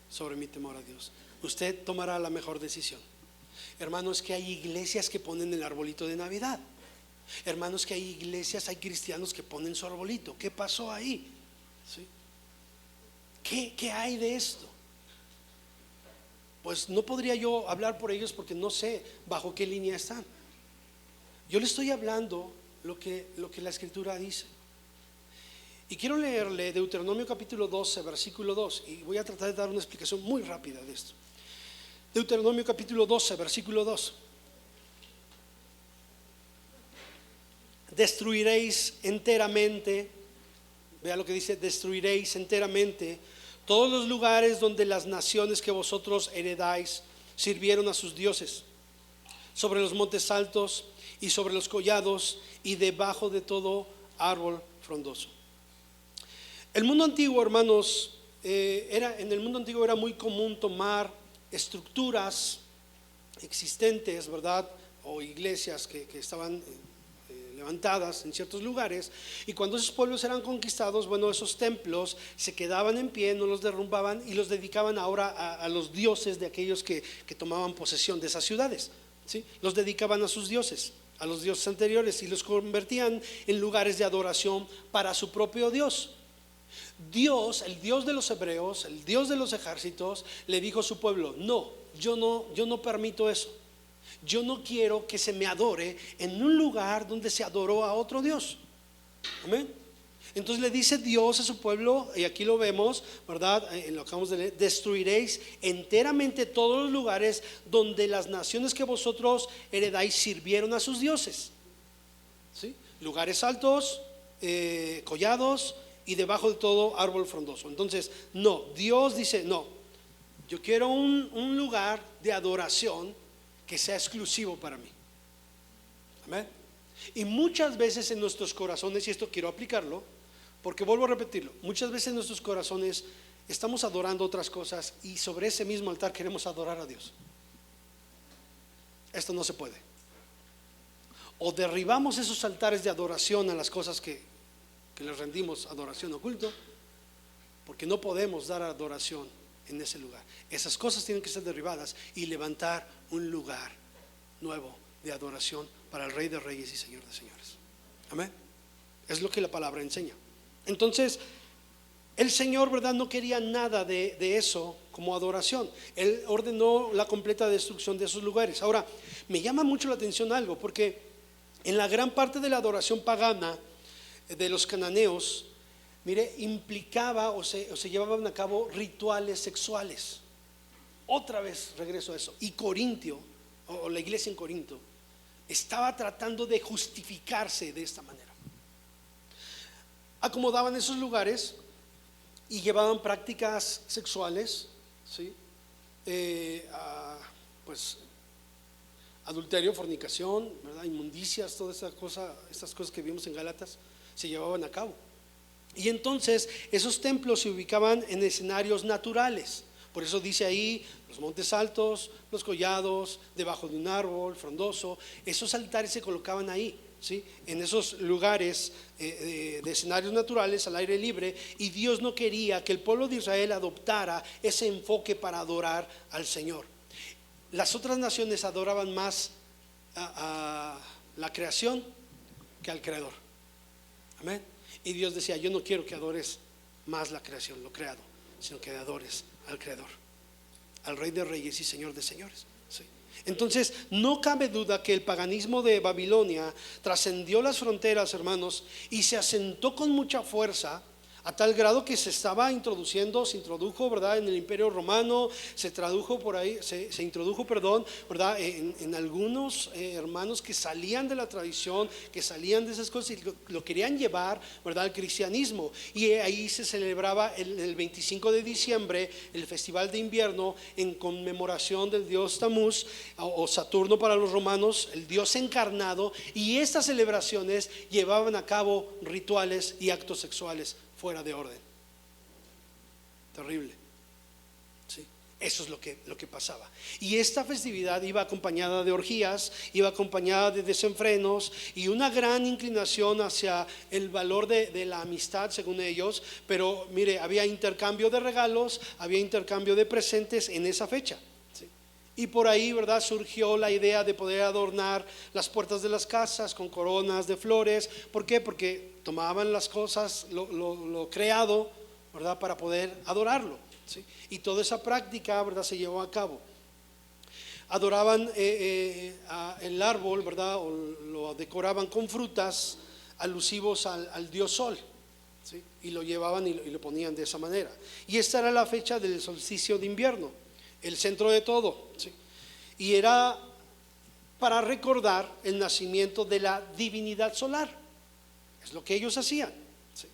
Sobre mi temor a Dios. Usted tomará la mejor decisión. Hermanos, que hay iglesias que ponen el arbolito de Navidad. Hermanos, que hay iglesias, hay cristianos que ponen su arbolito. ¿Qué pasó ahí? ¿Sí? ¿Qué hay de esto? Pues no podría yo hablar por ellos porque no sé bajo qué línea están. Yo le estoy hablando lo que la Escritura dice. Y quiero leerle Deuteronomio capítulo 12, versículo 2, y voy a tratar de dar una explicación muy rápida de esto. Deuteronomio capítulo 12, versículo 2. Destruiréis enteramente, vea lo que dice, destruiréis enteramente todos los lugares donde las naciones que vosotros heredáis sirvieron a sus dioses, sobre los montes altos y sobre los collados y debajo de todo árbol frondoso. El mundo antiguo, hermanos, en el mundo antiguo era muy común tomar estructuras existentes, ¿verdad? O iglesias que estaban levantadas en ciertos lugares, y cuando esos pueblos eran conquistados, bueno, esos templos se quedaban en pie, no los derrumbaban y los dedicaban ahora a los dioses de aquellos que tomaban posesión de esas ciudades, ¿sí? Los dedicaban a sus dioses, a los dioses anteriores, y los convertían en lugares de adoración para su propio Dios. Dios, el Dios de los hebreos, el Dios de los ejércitos, le dijo a su pueblo: no, yo no permito eso. Yo no quiero que se me adore en un lugar donde se adoró a otro Dios. Amén. Entonces le dice Dios a su pueblo, y aquí lo vemos, ¿verdad? Lo acabamos de leer: destruiréis enteramente todos los lugares donde las naciones que vosotros heredáis sirvieron a sus dioses, ¿sí? Lugares altos, collados, y debajo de todo árbol frondoso. Entonces, no, Dios dice: no, yo quiero un lugar de adoración que sea exclusivo para mí. Amén. Y muchas veces en nuestros corazones, y esto quiero aplicarlo, porque vuelvo a repetirlo, muchas veces en nuestros corazones estamos adorando otras cosas, y sobre ese mismo altar queremos adorar a Dios. Esto no se puede. O derribamos esos altares de adoración a las cosas que les rendimos adoración o culto, porque no podemos dar adoración en ese lugar. Esas cosas tienen que ser derribadas y levantar un lugar nuevo de adoración para el Rey de Reyes y Señor de Señores. Amén. Es lo que la palabra enseña. Entonces el Señor, ¿verdad?, no quería nada de eso como adoración. Él ordenó la completa destrucción de esos lugares. Ahora, me llama mucho la atención algo, porque en la gran parte de la adoración pagana de los cananeos, mire, implicaba o se llevaban a cabo rituales sexuales. Otra vez regreso a eso. Y Corintio, o la iglesia en Corinto, estaba tratando de justificarse de esta manera. Acomodaban esos lugares y llevaban prácticas sexuales, ¿sí? Pues adulterio, fornicación, ¿verdad?, inmundicias, todas estas cosas que vimos en Gálatas se llevaban a cabo. Y entonces esos templos se ubicaban en escenarios naturales. Por eso dice ahí: los montes altos, los collados, debajo de un árbol frondoso. Esos altares se colocaban ahí, ¿sí?, en esos lugares de escenarios naturales, al aire libre. Y Dios no quería que el pueblo de Israel adoptara ese enfoque para adorar al Señor. Las otras naciones adoraban más a la creación que al Creador. Amén. Y Dios decía: yo no quiero que adores más la creación, lo creado, sino que adores al Creador, al Rey de Reyes y Señor de Señores, ¿sí? Entonces no cabe duda que el paganismo de Babilonia trascendió las fronteras, hermanos, y se asentó con mucha fuerza, a tal grado que se introdujo, ¿verdad?, en el Imperio Romano, se introdujo, ¿verdad?, en algunos hermanos que salían de la tradición, que salían de esas cosas y lo querían llevar, ¿verdad?, al cristianismo. Y ahí se celebraba el 25 de diciembre el festival de invierno, en conmemoración del dios Tamuz, o Saturno para los romanos, el dios encarnado. Y estas celebraciones llevaban a cabo rituales y actos sexuales fuera de orden. Terrible, ¿sí? Eso es lo que pasaba. Y esta festividad iba acompañada de orgías, iba acompañada de desenfrenos y una gran inclinación hacia el valor de la amistad, según ellos. Pero mire, había intercambio de regalos, había intercambio de presentes en esa fecha, ¿sí? Y por ahí, ¿verdad?, surgió la idea de poder adornar las puertas de las casas con coronas de flores. ¿Por qué? Porque tomaban las cosas, lo creado, ¿verdad?, para poder adorarlo, ¿sí? Y toda esa práctica, ¿verdad?, se llevó a cabo. Adoraban el árbol, ¿verdad?, o lo decoraban con frutas alusivos al dios Sol, ¿sí? Y lo llevaban y lo ponían de esa manera. Y esta era la fecha del solsticio de invierno, el centro de todo, ¿sí? Y era para recordar el nacimiento de la divinidad solar. Es lo que ellos hacían, ¿sí?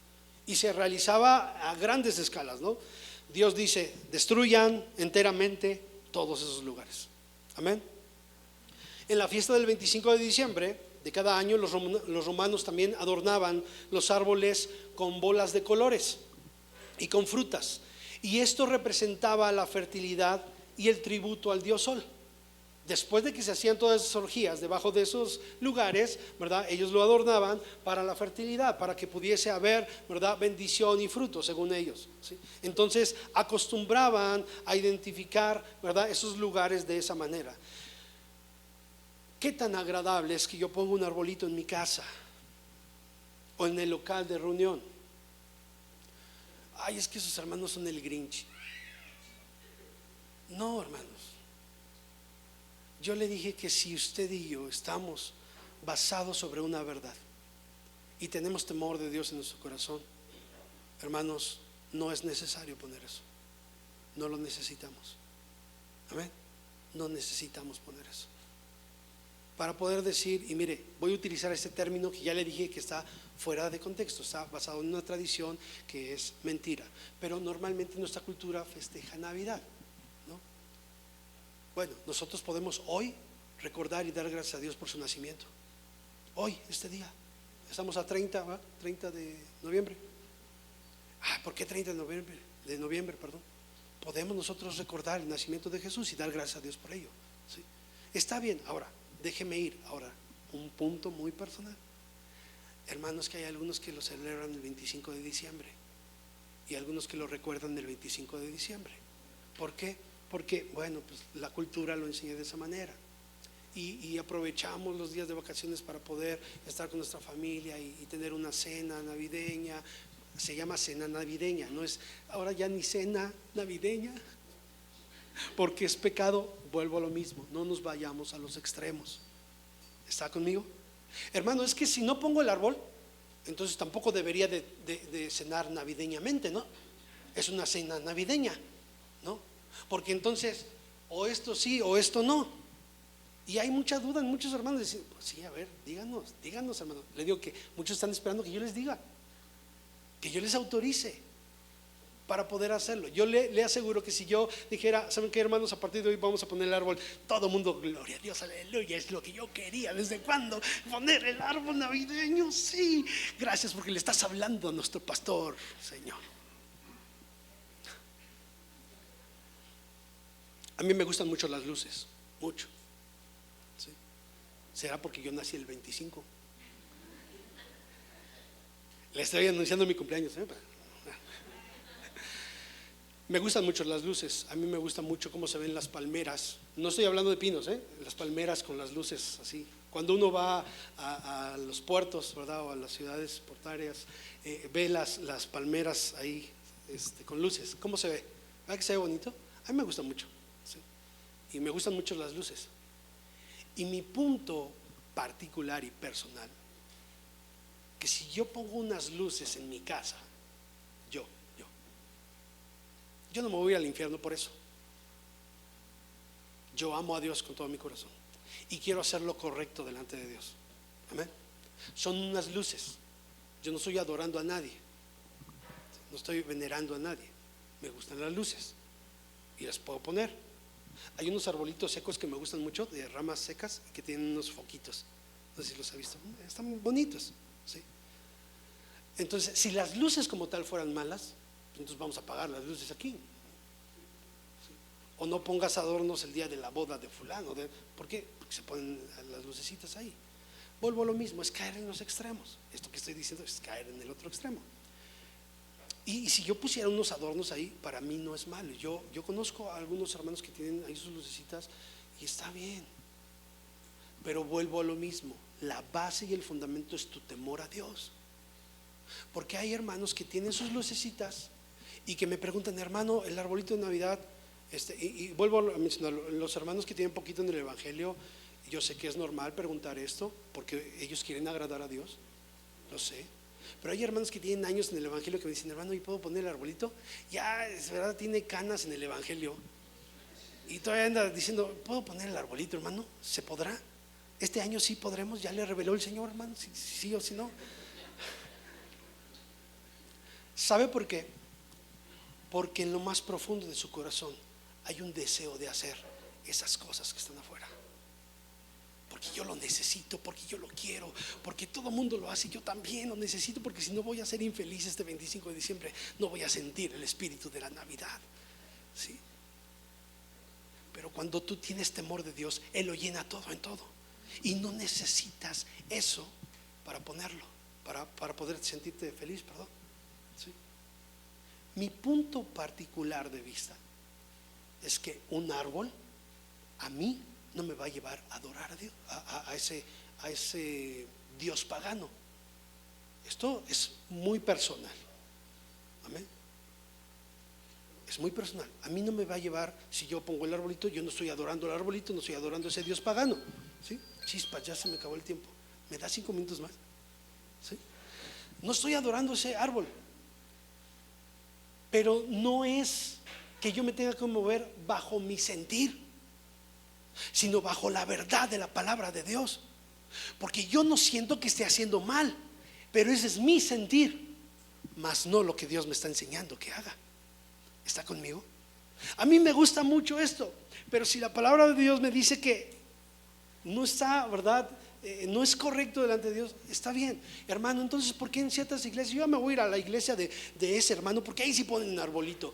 Y se realizaba a grandes escalas, ¿no? Dios dice: destruyan enteramente todos esos lugares. Amén. En la fiesta del 25 de diciembre de cada año, los romanos también adornaban los árboles con bolas de colores y con frutas. Y esto representaba la fertilidad y el tributo al dios Sol. Después de que se hacían todas esas orgías debajo de esos lugares, ¿verdad? Ellos lo adornaban para la fertilidad, para que pudiese haber, ¿verdad?, bendición y fruto, según ellos, ¿sí? Entonces acostumbraban a identificar, ¿verdad?, esos lugares de esa manera. ¿Qué tan agradable es que yo ponga un arbolito en mi casa o en el local de reunión? Ay, es que esos hermanos son el Grinch. No, hermanos. Yo le dije que si usted y yo estamos basados sobre una verdad y tenemos temor de Dios en nuestro corazón, hermanos, no es necesario poner eso. No lo necesitamos. Amén. No necesitamos poner eso. Para poder decir, y mire, voy a utilizar este término que ya le dije que está fuera de contexto, está basado en una tradición que es mentira, pero normalmente nuestra cultura festeja Navidad, ¿no? Bueno, nosotros podemos hoy recordar y dar gracias a Dios por su nacimiento. Hoy, este día, estamos a 30, ¿va? 30 de noviembre. ¿Por qué 30 de noviembre? De noviembre, perdón. Podemos nosotros recordar el nacimiento de Jesús y dar gracias a Dios por ello, ¿sí? Está bien. Ahora, déjeme ir ahora un punto muy personal. Hermanos, que hay algunos que lo celebran el 25 de diciembre y algunos que lo recuerdan el 25 de diciembre. ¿Por qué? Porque, bueno, pues la cultura lo enseña de esa manera y aprovechamos los días de vacaciones para poder estar con nuestra familia y tener una cena navideña. Se llama cena navideña, no es ahora ya ni cena navideña, porque es pecado. Vuelvo a lo mismo, no nos vayamos a los extremos. ¿Está conmigo? Hermano, es que si no pongo el árbol, entonces tampoco debería de cenar navideñamente, ¿no? Es una cena navideña, ¿no? Porque entonces o esto sí o esto no. Y hay mucha duda en muchos hermanos. Dicen, pues sí, a ver, díganos, hermano. Le digo que muchos están esperando que yo les diga, que yo les autorice para poder hacerlo. Yo le aseguro que si yo dijera, ¿saben qué, hermanos? A partir de hoy vamos a poner el árbol, todo el mundo, gloria a Dios, aleluya, es lo que yo quería. ¿Desde cuándo? Poner el árbol navideño, sí. Gracias, porque le estás hablando a nuestro pastor, Señor. A mí me gustan mucho las luces, mucho, ¿sí? ¿Será porque yo nací el 25? Le estoy anunciando mi cumpleaños, ¿eh? Me gustan mucho las luces. A mí me gusta mucho cómo se ven las palmeras. No estoy hablando de pinos, las palmeras con las luces así. Cuando uno va a los puertos, ¿verdad?, o a las ciudades portuarias, ve las palmeras ahí, con luces. ¿Cómo se ve? ¿Verdad que se ve bonito? A mí me gusta mucho, ¿sí? Y me gustan mucho las luces. Y mi punto particular y personal, que si yo pongo unas luces en mi casa, yo no me voy al infierno por eso. Yo amo a Dios con todo mi corazón y quiero hacer lo correcto delante de Dios. Amén. Son unas luces. Yo no estoy adorando a nadie, no estoy venerando a nadie. Me gustan las luces y las puedo poner. Hay unos arbolitos secos que me gustan mucho, de ramas secas, que tienen unos foquitos. No sé si los ha visto. Están bonitos, ¿sí? Entonces, si las luces como tal fueran malas, entonces vamos a apagar las luces aquí, ¿sí? O no pongas adornos el día de la boda de fulano. ¿Por qué? Porque se ponen las lucecitas ahí. Vuelvo a lo mismo, es caer en los extremos. Esto que estoy diciendo es caer en el otro extremo. Y si yo pusiera unos adornos ahí, para mí no es malo. Yo conozco a algunos hermanos que tienen ahí sus lucecitas y está bien. Pero vuelvo a lo mismo, la base y el fundamento es tu temor a Dios. Porque hay hermanos que tienen sus lucecitas y que me preguntan, hermano, el arbolito de Navidad, y vuelvo a mencionar, los hermanos que tienen poquito en el Evangelio, yo sé que es normal preguntar esto porque ellos quieren agradar a Dios, lo sé. Pero hay hermanos que tienen años en el Evangelio que me dicen, hermano, ¿y puedo poner el arbolito? Ya, es verdad, tiene canas en el Evangelio y todavía anda diciendo, ¿puedo poner el arbolito, hermano? ¿Se podrá? Este año sí podremos, ya le reveló el Señor, hermano, si sí o si no. ¿Sabe por qué? Porque en lo más profundo de su corazón hay un deseo de hacer esas cosas que están afuera. Porque yo lo necesito, porque yo lo quiero, porque todo el mundo lo hace, yo también lo necesito, porque si no voy a ser infeliz este 25 de diciembre, no voy a sentir el espíritu de la Navidad, ¿sí? Pero cuando tú tienes temor de Dios, Él lo llena todo en todo. Y no necesitas eso para ponerlo, para poder sentirte feliz, perdón. ¿Sí? Mi punto particular de vista es que un árbol a mí no me va a llevar a adorar a Dios, a ese Dios pagano. Esto es muy personal. Amén. Es muy personal. A mí no me va a llevar, si yo pongo el arbolito, yo no estoy adorando el arbolito, no estoy adorando a ese Dios pagano. ¿Sí? Chispas, ya se me acabó el tiempo. ¿Me da 5 minutos más? ¿Sí? No estoy adorando ese árbol. Pero no es que yo me tenga que mover bajo mi sentir, sino bajo la verdad de la palabra de Dios. Porque yo no siento que esté haciendo mal, pero ese es mi sentir, más no lo que Dios me está enseñando que haga. ¿Está conmigo? A mí me gusta mucho esto, pero si la palabra de Dios me dice que no está, ¿verdad? No es correcto delante de Dios, está bien, hermano. Entonces, ¿por qué en ciertas iglesias? Yo me voy a ir a la iglesia de ese hermano, porque ahí sí ponen un arbolito.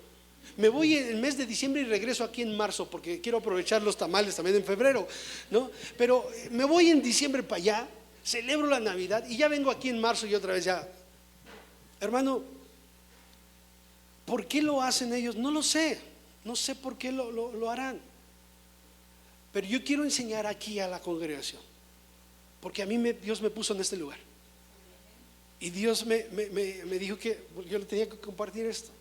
Me voy el mes de diciembre y regreso aquí en marzo, porque quiero aprovechar los tamales también en febrero, ¿no? Pero me voy en diciembre para allá, celebro la Navidad y ya vengo aquí en marzo y otra vez ya. Hermano, ¿por qué lo hacen ellos? No lo sé, no sé por qué lo harán. Pero yo quiero enseñar aquí a la congregación, porque a mí Dios me puso en este lugar. Y Dios me dijo que yo le tenía que compartir esto.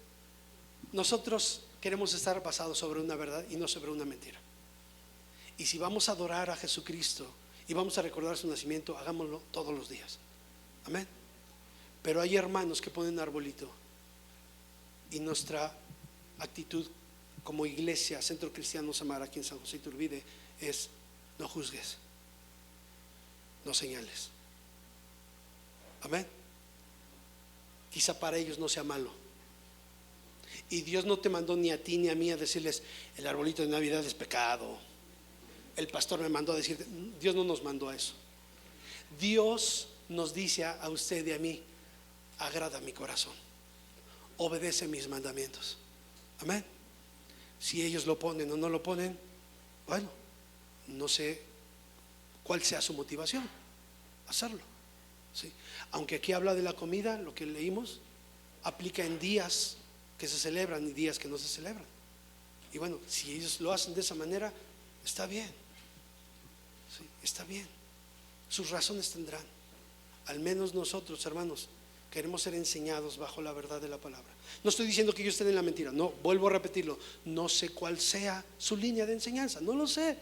Nosotros queremos estar basados sobre una verdad y no sobre una mentira. Y si vamos a adorar a Jesucristo y vamos a recordar su nacimiento, hagámoslo todos los días. Amén. Pero hay hermanos que ponen arbolito, y nuestra actitud como iglesia, Centro Cristiano Samar, aquí en San José Iturbide, es: no juzgues, no señales. Amén. Quizá para ellos no sea malo, y Dios no te mandó ni a ti ni a mí a decirles: el arbolito de Navidad es pecado. El pastor me mandó a decir. Dios no nos mandó a eso. Dios nos dice a usted y a mí: agrada mi corazón, obedece mis mandamientos. Amén. Si ellos lo ponen o no lo ponen, bueno, no sé cuál sea su motivación hacerlo, ¿sí? Aunque aquí habla de la comida, lo que leímos aplica en días que se celebran y días que no se celebran. Y bueno, si ellos lo hacen de esa manera, está bien, ¿sí? Está bien. Sus razones tendrán. Al menos nosotros, hermanos, queremos ser enseñados bajo la verdad de la palabra. No estoy diciendo que ellos estén en la mentira, no, vuelvo a repetirlo. No sé cuál sea su línea de enseñanza, no lo sé.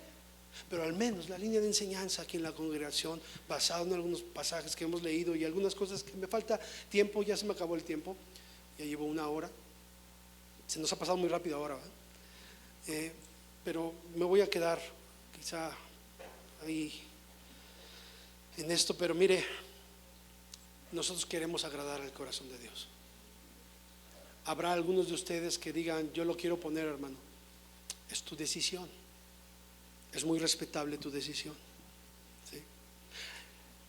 Pero al menos la línea de enseñanza aquí en la congregación, basado en algunos pasajes que hemos leído y algunas cosas que me falta tiempo, ya se me acabó el tiempo, ya llevo 1 hora. Se nos ha pasado muy rápido ahora, pero me voy a quedar quizá ahí en esto. Pero mire, nosotros queremos agradar al corazón de Dios. Habrá algunos de ustedes que digan: yo lo quiero poner, hermano. Es tu decisión, es muy respetable tu decisión, ¿sí?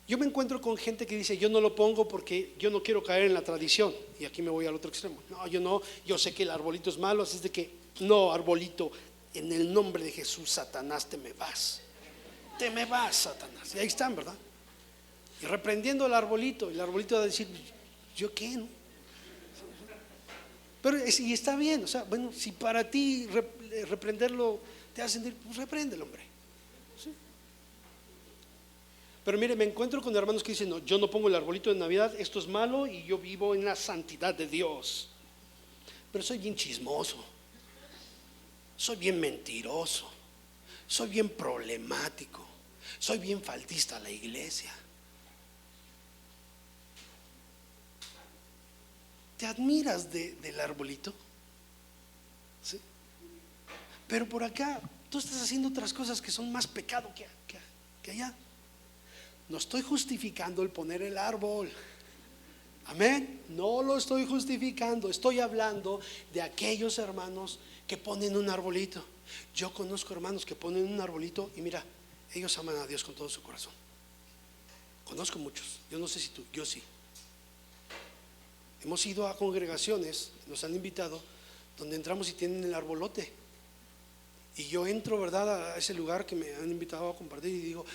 Yo me encuentro con gente que dice: yo no lo pongo porque yo no quiero caer en la tradición. Y aquí me voy al otro extremo. No, yo sé que el arbolito es malo, así es de que no, arbolito, en el nombre de Jesús, Satanás, te me vas, Satanás. Y ahí están, ¿verdad? Y reprendiendo al arbolito, y el arbolito va a decir: ¿yo qué? ¿No? Pero y está bien, o sea, bueno, si para ti reprenderlo te hace sentir, pues repréndelo, hombre, ¿sí? Pero mire, me encuentro con hermanos que dicen: no, yo no pongo el arbolito de Navidad, esto es malo y yo vivo en la santidad de Dios. Pero soy bien chismoso, soy bien mentiroso, soy bien problemático, soy bien faltista a la iglesia. ¿Te admiras del arbolito? ¿Sí? Pero por acá tú estás haciendo otras cosas que son más pecado que allá. No estoy justificando el poner el árbol. Amén. No lo estoy justificando. Estoy hablando de aquellos hermanos que ponen un arbolito. Yo conozco hermanos que ponen un arbolito y mira, ellos aman a Dios con todo su corazón. Conozco muchos. Yo no sé si tú, yo sí. Hemos ido a congregaciones, nos han invitado, donde entramos y tienen el arbolote. Y yo entro, ¿verdad?, a ese lugar que me han invitado a compartir y digo,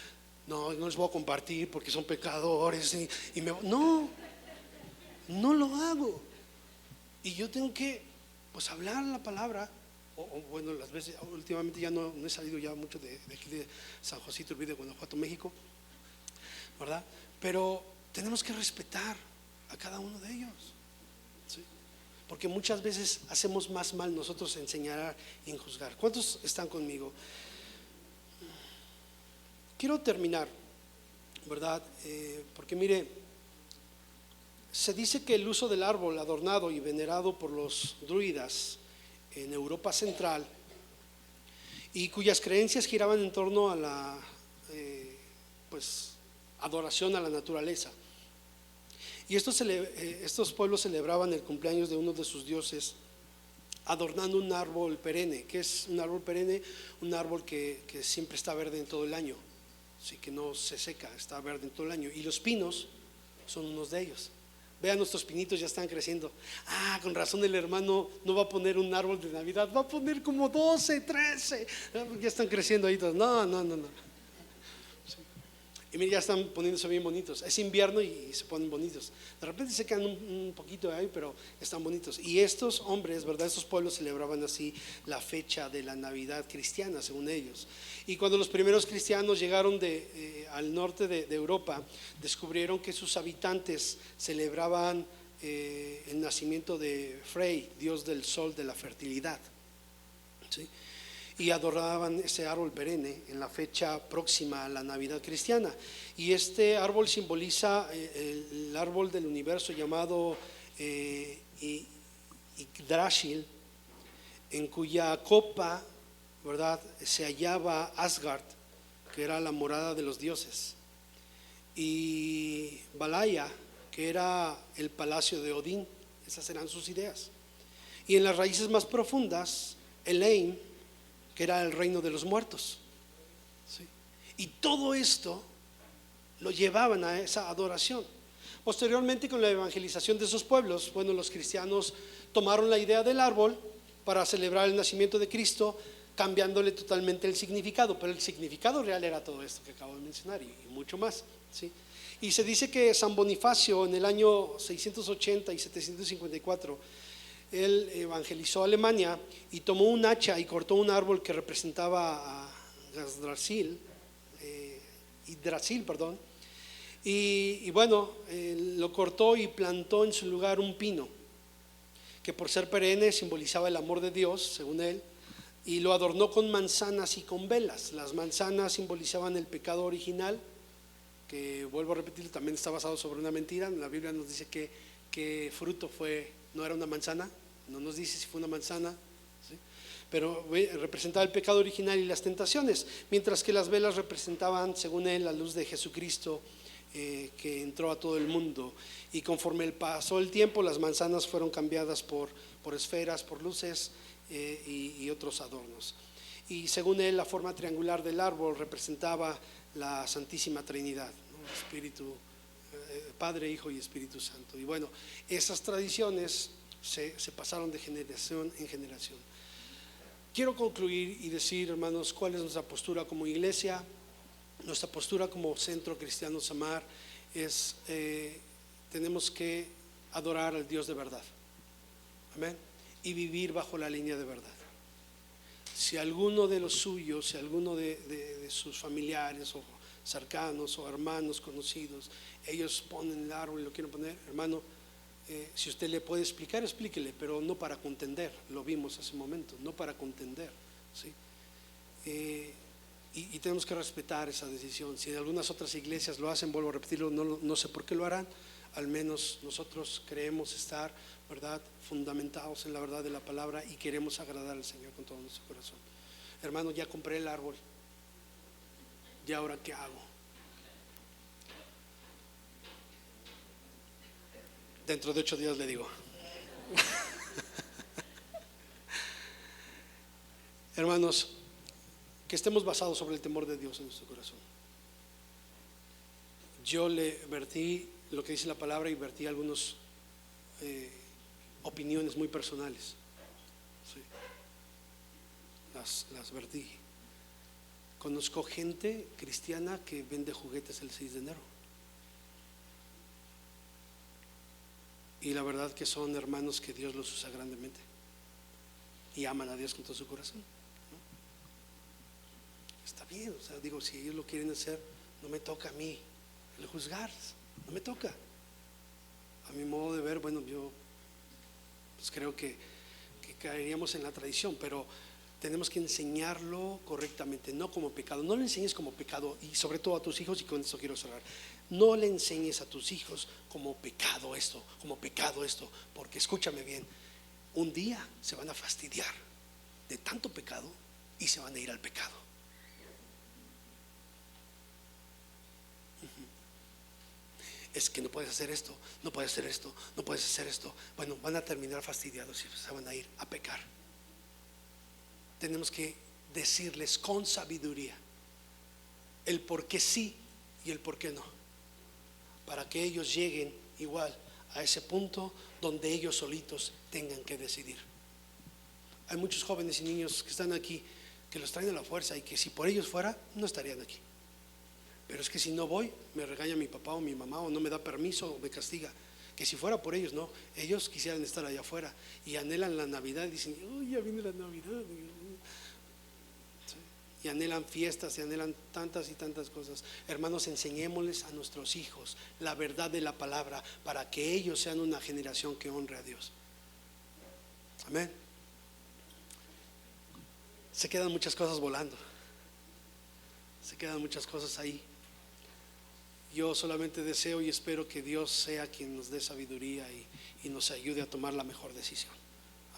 no, no les voy a compartir porque son pecadores. No, no lo hago. Y yo tengo que, pues, hablar la palabra. Bueno, las veces, últimamente ya no he salido ya mucho de aquí de San José Iturbide, Guanajuato, México, ¿verdad? Pero tenemos que respetar a cada uno de ellos, ¿sí? Porque muchas veces hacemos más mal nosotros en señalar y en juzgar. ¿Cuántos están conmigo? Quiero terminar, ¿verdad? Porque mire, se dice que el uso del árbol adornado y venerado por los druidas en Europa Central, y cuyas creencias giraban en torno a la pues, adoración a la naturaleza. Y estos pueblos celebraban el cumpleaños de uno de sus dioses adornando un árbol perenne. ¿Qué es un árbol perenne? Un árbol que siempre está verde en todo el año, así que no se seca, está verde en todo el año. Y los pinos son unos de ellos. Vean, nuestros pinitos ya están creciendo. Con razón el hermano no va a poner un árbol de Navidad, va a poner como 12, 13. Ya están creciendo ahí todos. No. Y mira, ya están poniéndose bien bonitos. Es invierno y se ponen bonitos. De repente se quedan un poquito ahí, pero están bonitos. Y estos hombres, ¿verdad?, estos pueblos celebraban así la fecha de la Navidad cristiana, según ellos. Y cuando los primeros cristianos llegaron al norte de Europa, descubrieron que sus habitantes celebraban el nacimiento de Frey, dios del sol de la fertilidad, ¿sí? Y adoraban ese árbol perenne en la fecha próxima a la Navidad cristiana. Y este árbol simboliza el árbol del universo llamado Yggdrasil, en cuya copa, ¿verdad?, se hallaba Asgard, que era la morada de los dioses, y Valhalla, que era el palacio de Odín. Esas eran sus ideas. Y en las raíces más profundas, Elaine, que era el reino de los muertos, ¿sí? Y todo esto lo llevaban a esa adoración. Posteriormente, con la evangelización de esos pueblos, bueno, los cristianos tomaron la idea del árbol para celebrar el nacimiento de Cristo, cambiándole totalmente el significado, pero el significado real era todo esto que acabo de mencionar y mucho más, ¿sí? Y se dice que San Bonifacio, en el año 680 y 754, él evangelizó Alemania y tomó un hacha y cortó un árbol que representaba a Yggdrasil, y bueno, lo cortó y plantó en su lugar un pino, que por ser perenne simbolizaba el amor de Dios, según él, y lo adornó con manzanas y con velas. Las manzanas simbolizaban el pecado original, que, vuelvo a repetir, también está basado sobre una mentira. La Biblia nos dice que fruto fue, no era una manzana, no nos dice si fue una manzana, ¿sí? Pero representaba el pecado original y las tentaciones, mientras que las velas representaban, según él, la luz de Jesucristo, que entró a todo el mundo. Y conforme pasó el tiempo, las manzanas fueron cambiadas por esferas, por luces y otros adornos. Y según él, la forma triangular del árbol representaba la Santísima Trinidad, ¿no? Espíritu, Padre, Hijo y Espíritu Santo. Y bueno, esas tradiciones se pasaron de generación en generación. Quiero concluir y decir, hermanos, cuál es nuestra postura como iglesia. Nuestra postura como Centro Cristiano Samar es, tenemos que adorar al Dios de verdad, amén, y vivir bajo la línea de verdad. Si alguno de los suyos, si alguno de sus familiares o cercanos o hermanos conocidos, ellos ponen el árbol y lo quieren poner, hermano, si usted le puede explicar, explíquele, pero no para contender. Lo vimos hace un momento, no para contender, ¿sí? Y tenemos que respetar esa decisión. Si algunas otras iglesias lo hacen, vuelvo a repetirlo, no sé por qué lo harán. Al menos nosotros creemos estar, ¿verdad?, fundamentados en la verdad de la palabra y queremos agradar al Señor con todo nuestro corazón. Hermano, ya compré el árbol, ¿y ahora qué hago? Dentro de 8 días le digo. Hermanos, que estemos basados sobre el temor de Dios en nuestro corazón. Yo le vertí lo que dice la palabra y vertí algunas opiniones muy personales, ¿sí? las vertí. Conozco gente cristiana que vende juguetes el 6 de enero. Y la verdad que son hermanos que Dios los usa grandemente y aman a Dios con todo su corazón, ¿no? Está bien, o sea, digo, si ellos lo quieren hacer, no me toca a mí el juzgar, no me toca. A mi modo de ver, bueno, yo pues creo que caeríamos en la tradición, pero tenemos que enseñarlo correctamente, no como pecado. No le enseñes como pecado, y sobre todo a tus hijos, y con esto quiero cerrar. No le enseñes a tus hijos como pecado esto, porque escúchame bien, un día se van a fastidiar de tanto pecado y se van a ir al pecado. Es que no puedes hacer esto, no puedes hacer esto, no puedes hacer esto. Bueno, van a terminar fastidiados y se van a ir a pecar. Tenemos que decirles con sabiduría el por qué sí y el por qué no, para que ellos lleguen igual a ese punto donde ellos solitos tengan que decidir. Hay muchos jóvenes y niños que están aquí que los traen a la fuerza y que si por ellos fuera no estarían aquí. Pero es que si no voy, me regaña mi papá o mi mamá, o no me da permiso o me castiga. Que si fuera por ellos, no, ellos quisieran estar allá afuera y anhelan la Navidad y dicen, uy, ya viene la Navidad. Y anhelan fiestas y anhelan tantas y tantas cosas. Hermanos, enseñémosles a nuestros hijos la verdad de la palabra para que ellos sean una generación que honre a Dios. Amén. Se quedan muchas cosas volando, se quedan muchas cosas ahí. Yo solamente deseo y espero que Dios sea quien nos dé sabiduría y nos ayude a tomar la mejor decisión.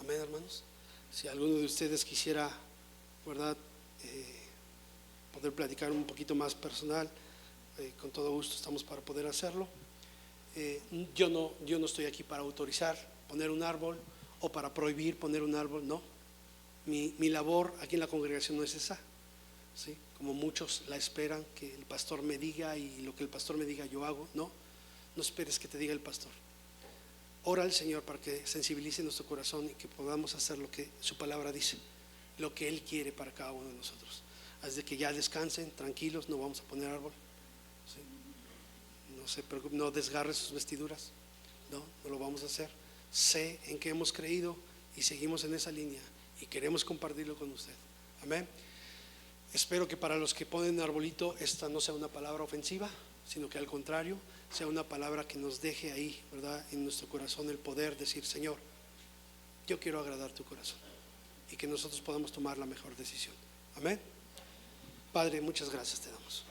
Amén, hermanos. Si alguno de ustedes quisiera, ¿verdad?, poder platicar un poquito más personal, con todo gusto estamos para poder hacerlo. Yo no estoy aquí para autorizar poner un árbol o para prohibir poner un árbol, no. Mi labor aquí en la congregación no es esa, ¿sí? Como muchos la esperan, que el pastor me diga y lo que el pastor me diga yo hago. No esperes que te diga el pastor. Ora al Señor para que sensibilice nuestro corazón y que podamos hacer lo que su palabra dice, lo que Él quiere para cada uno de nosotros. Así de que ya descansen, tranquilos, no vamos a poner árbol, ¿sí? No se preocupe, no desgarre sus vestiduras, no lo vamos a hacer. Sé en que hemos creído y seguimos en esa línea y queremos compartirlo con usted. Amén. Espero que para los que ponen arbolito esta no sea una palabra ofensiva, sino que al contrario sea una palabra que nos deje ahí, ¿verdad?, en nuestro corazón el poder decir, Señor, yo quiero agradar tu corazón, y que nosotros podamos tomar la mejor decisión. Amén. Padre, muchas gracias te damos.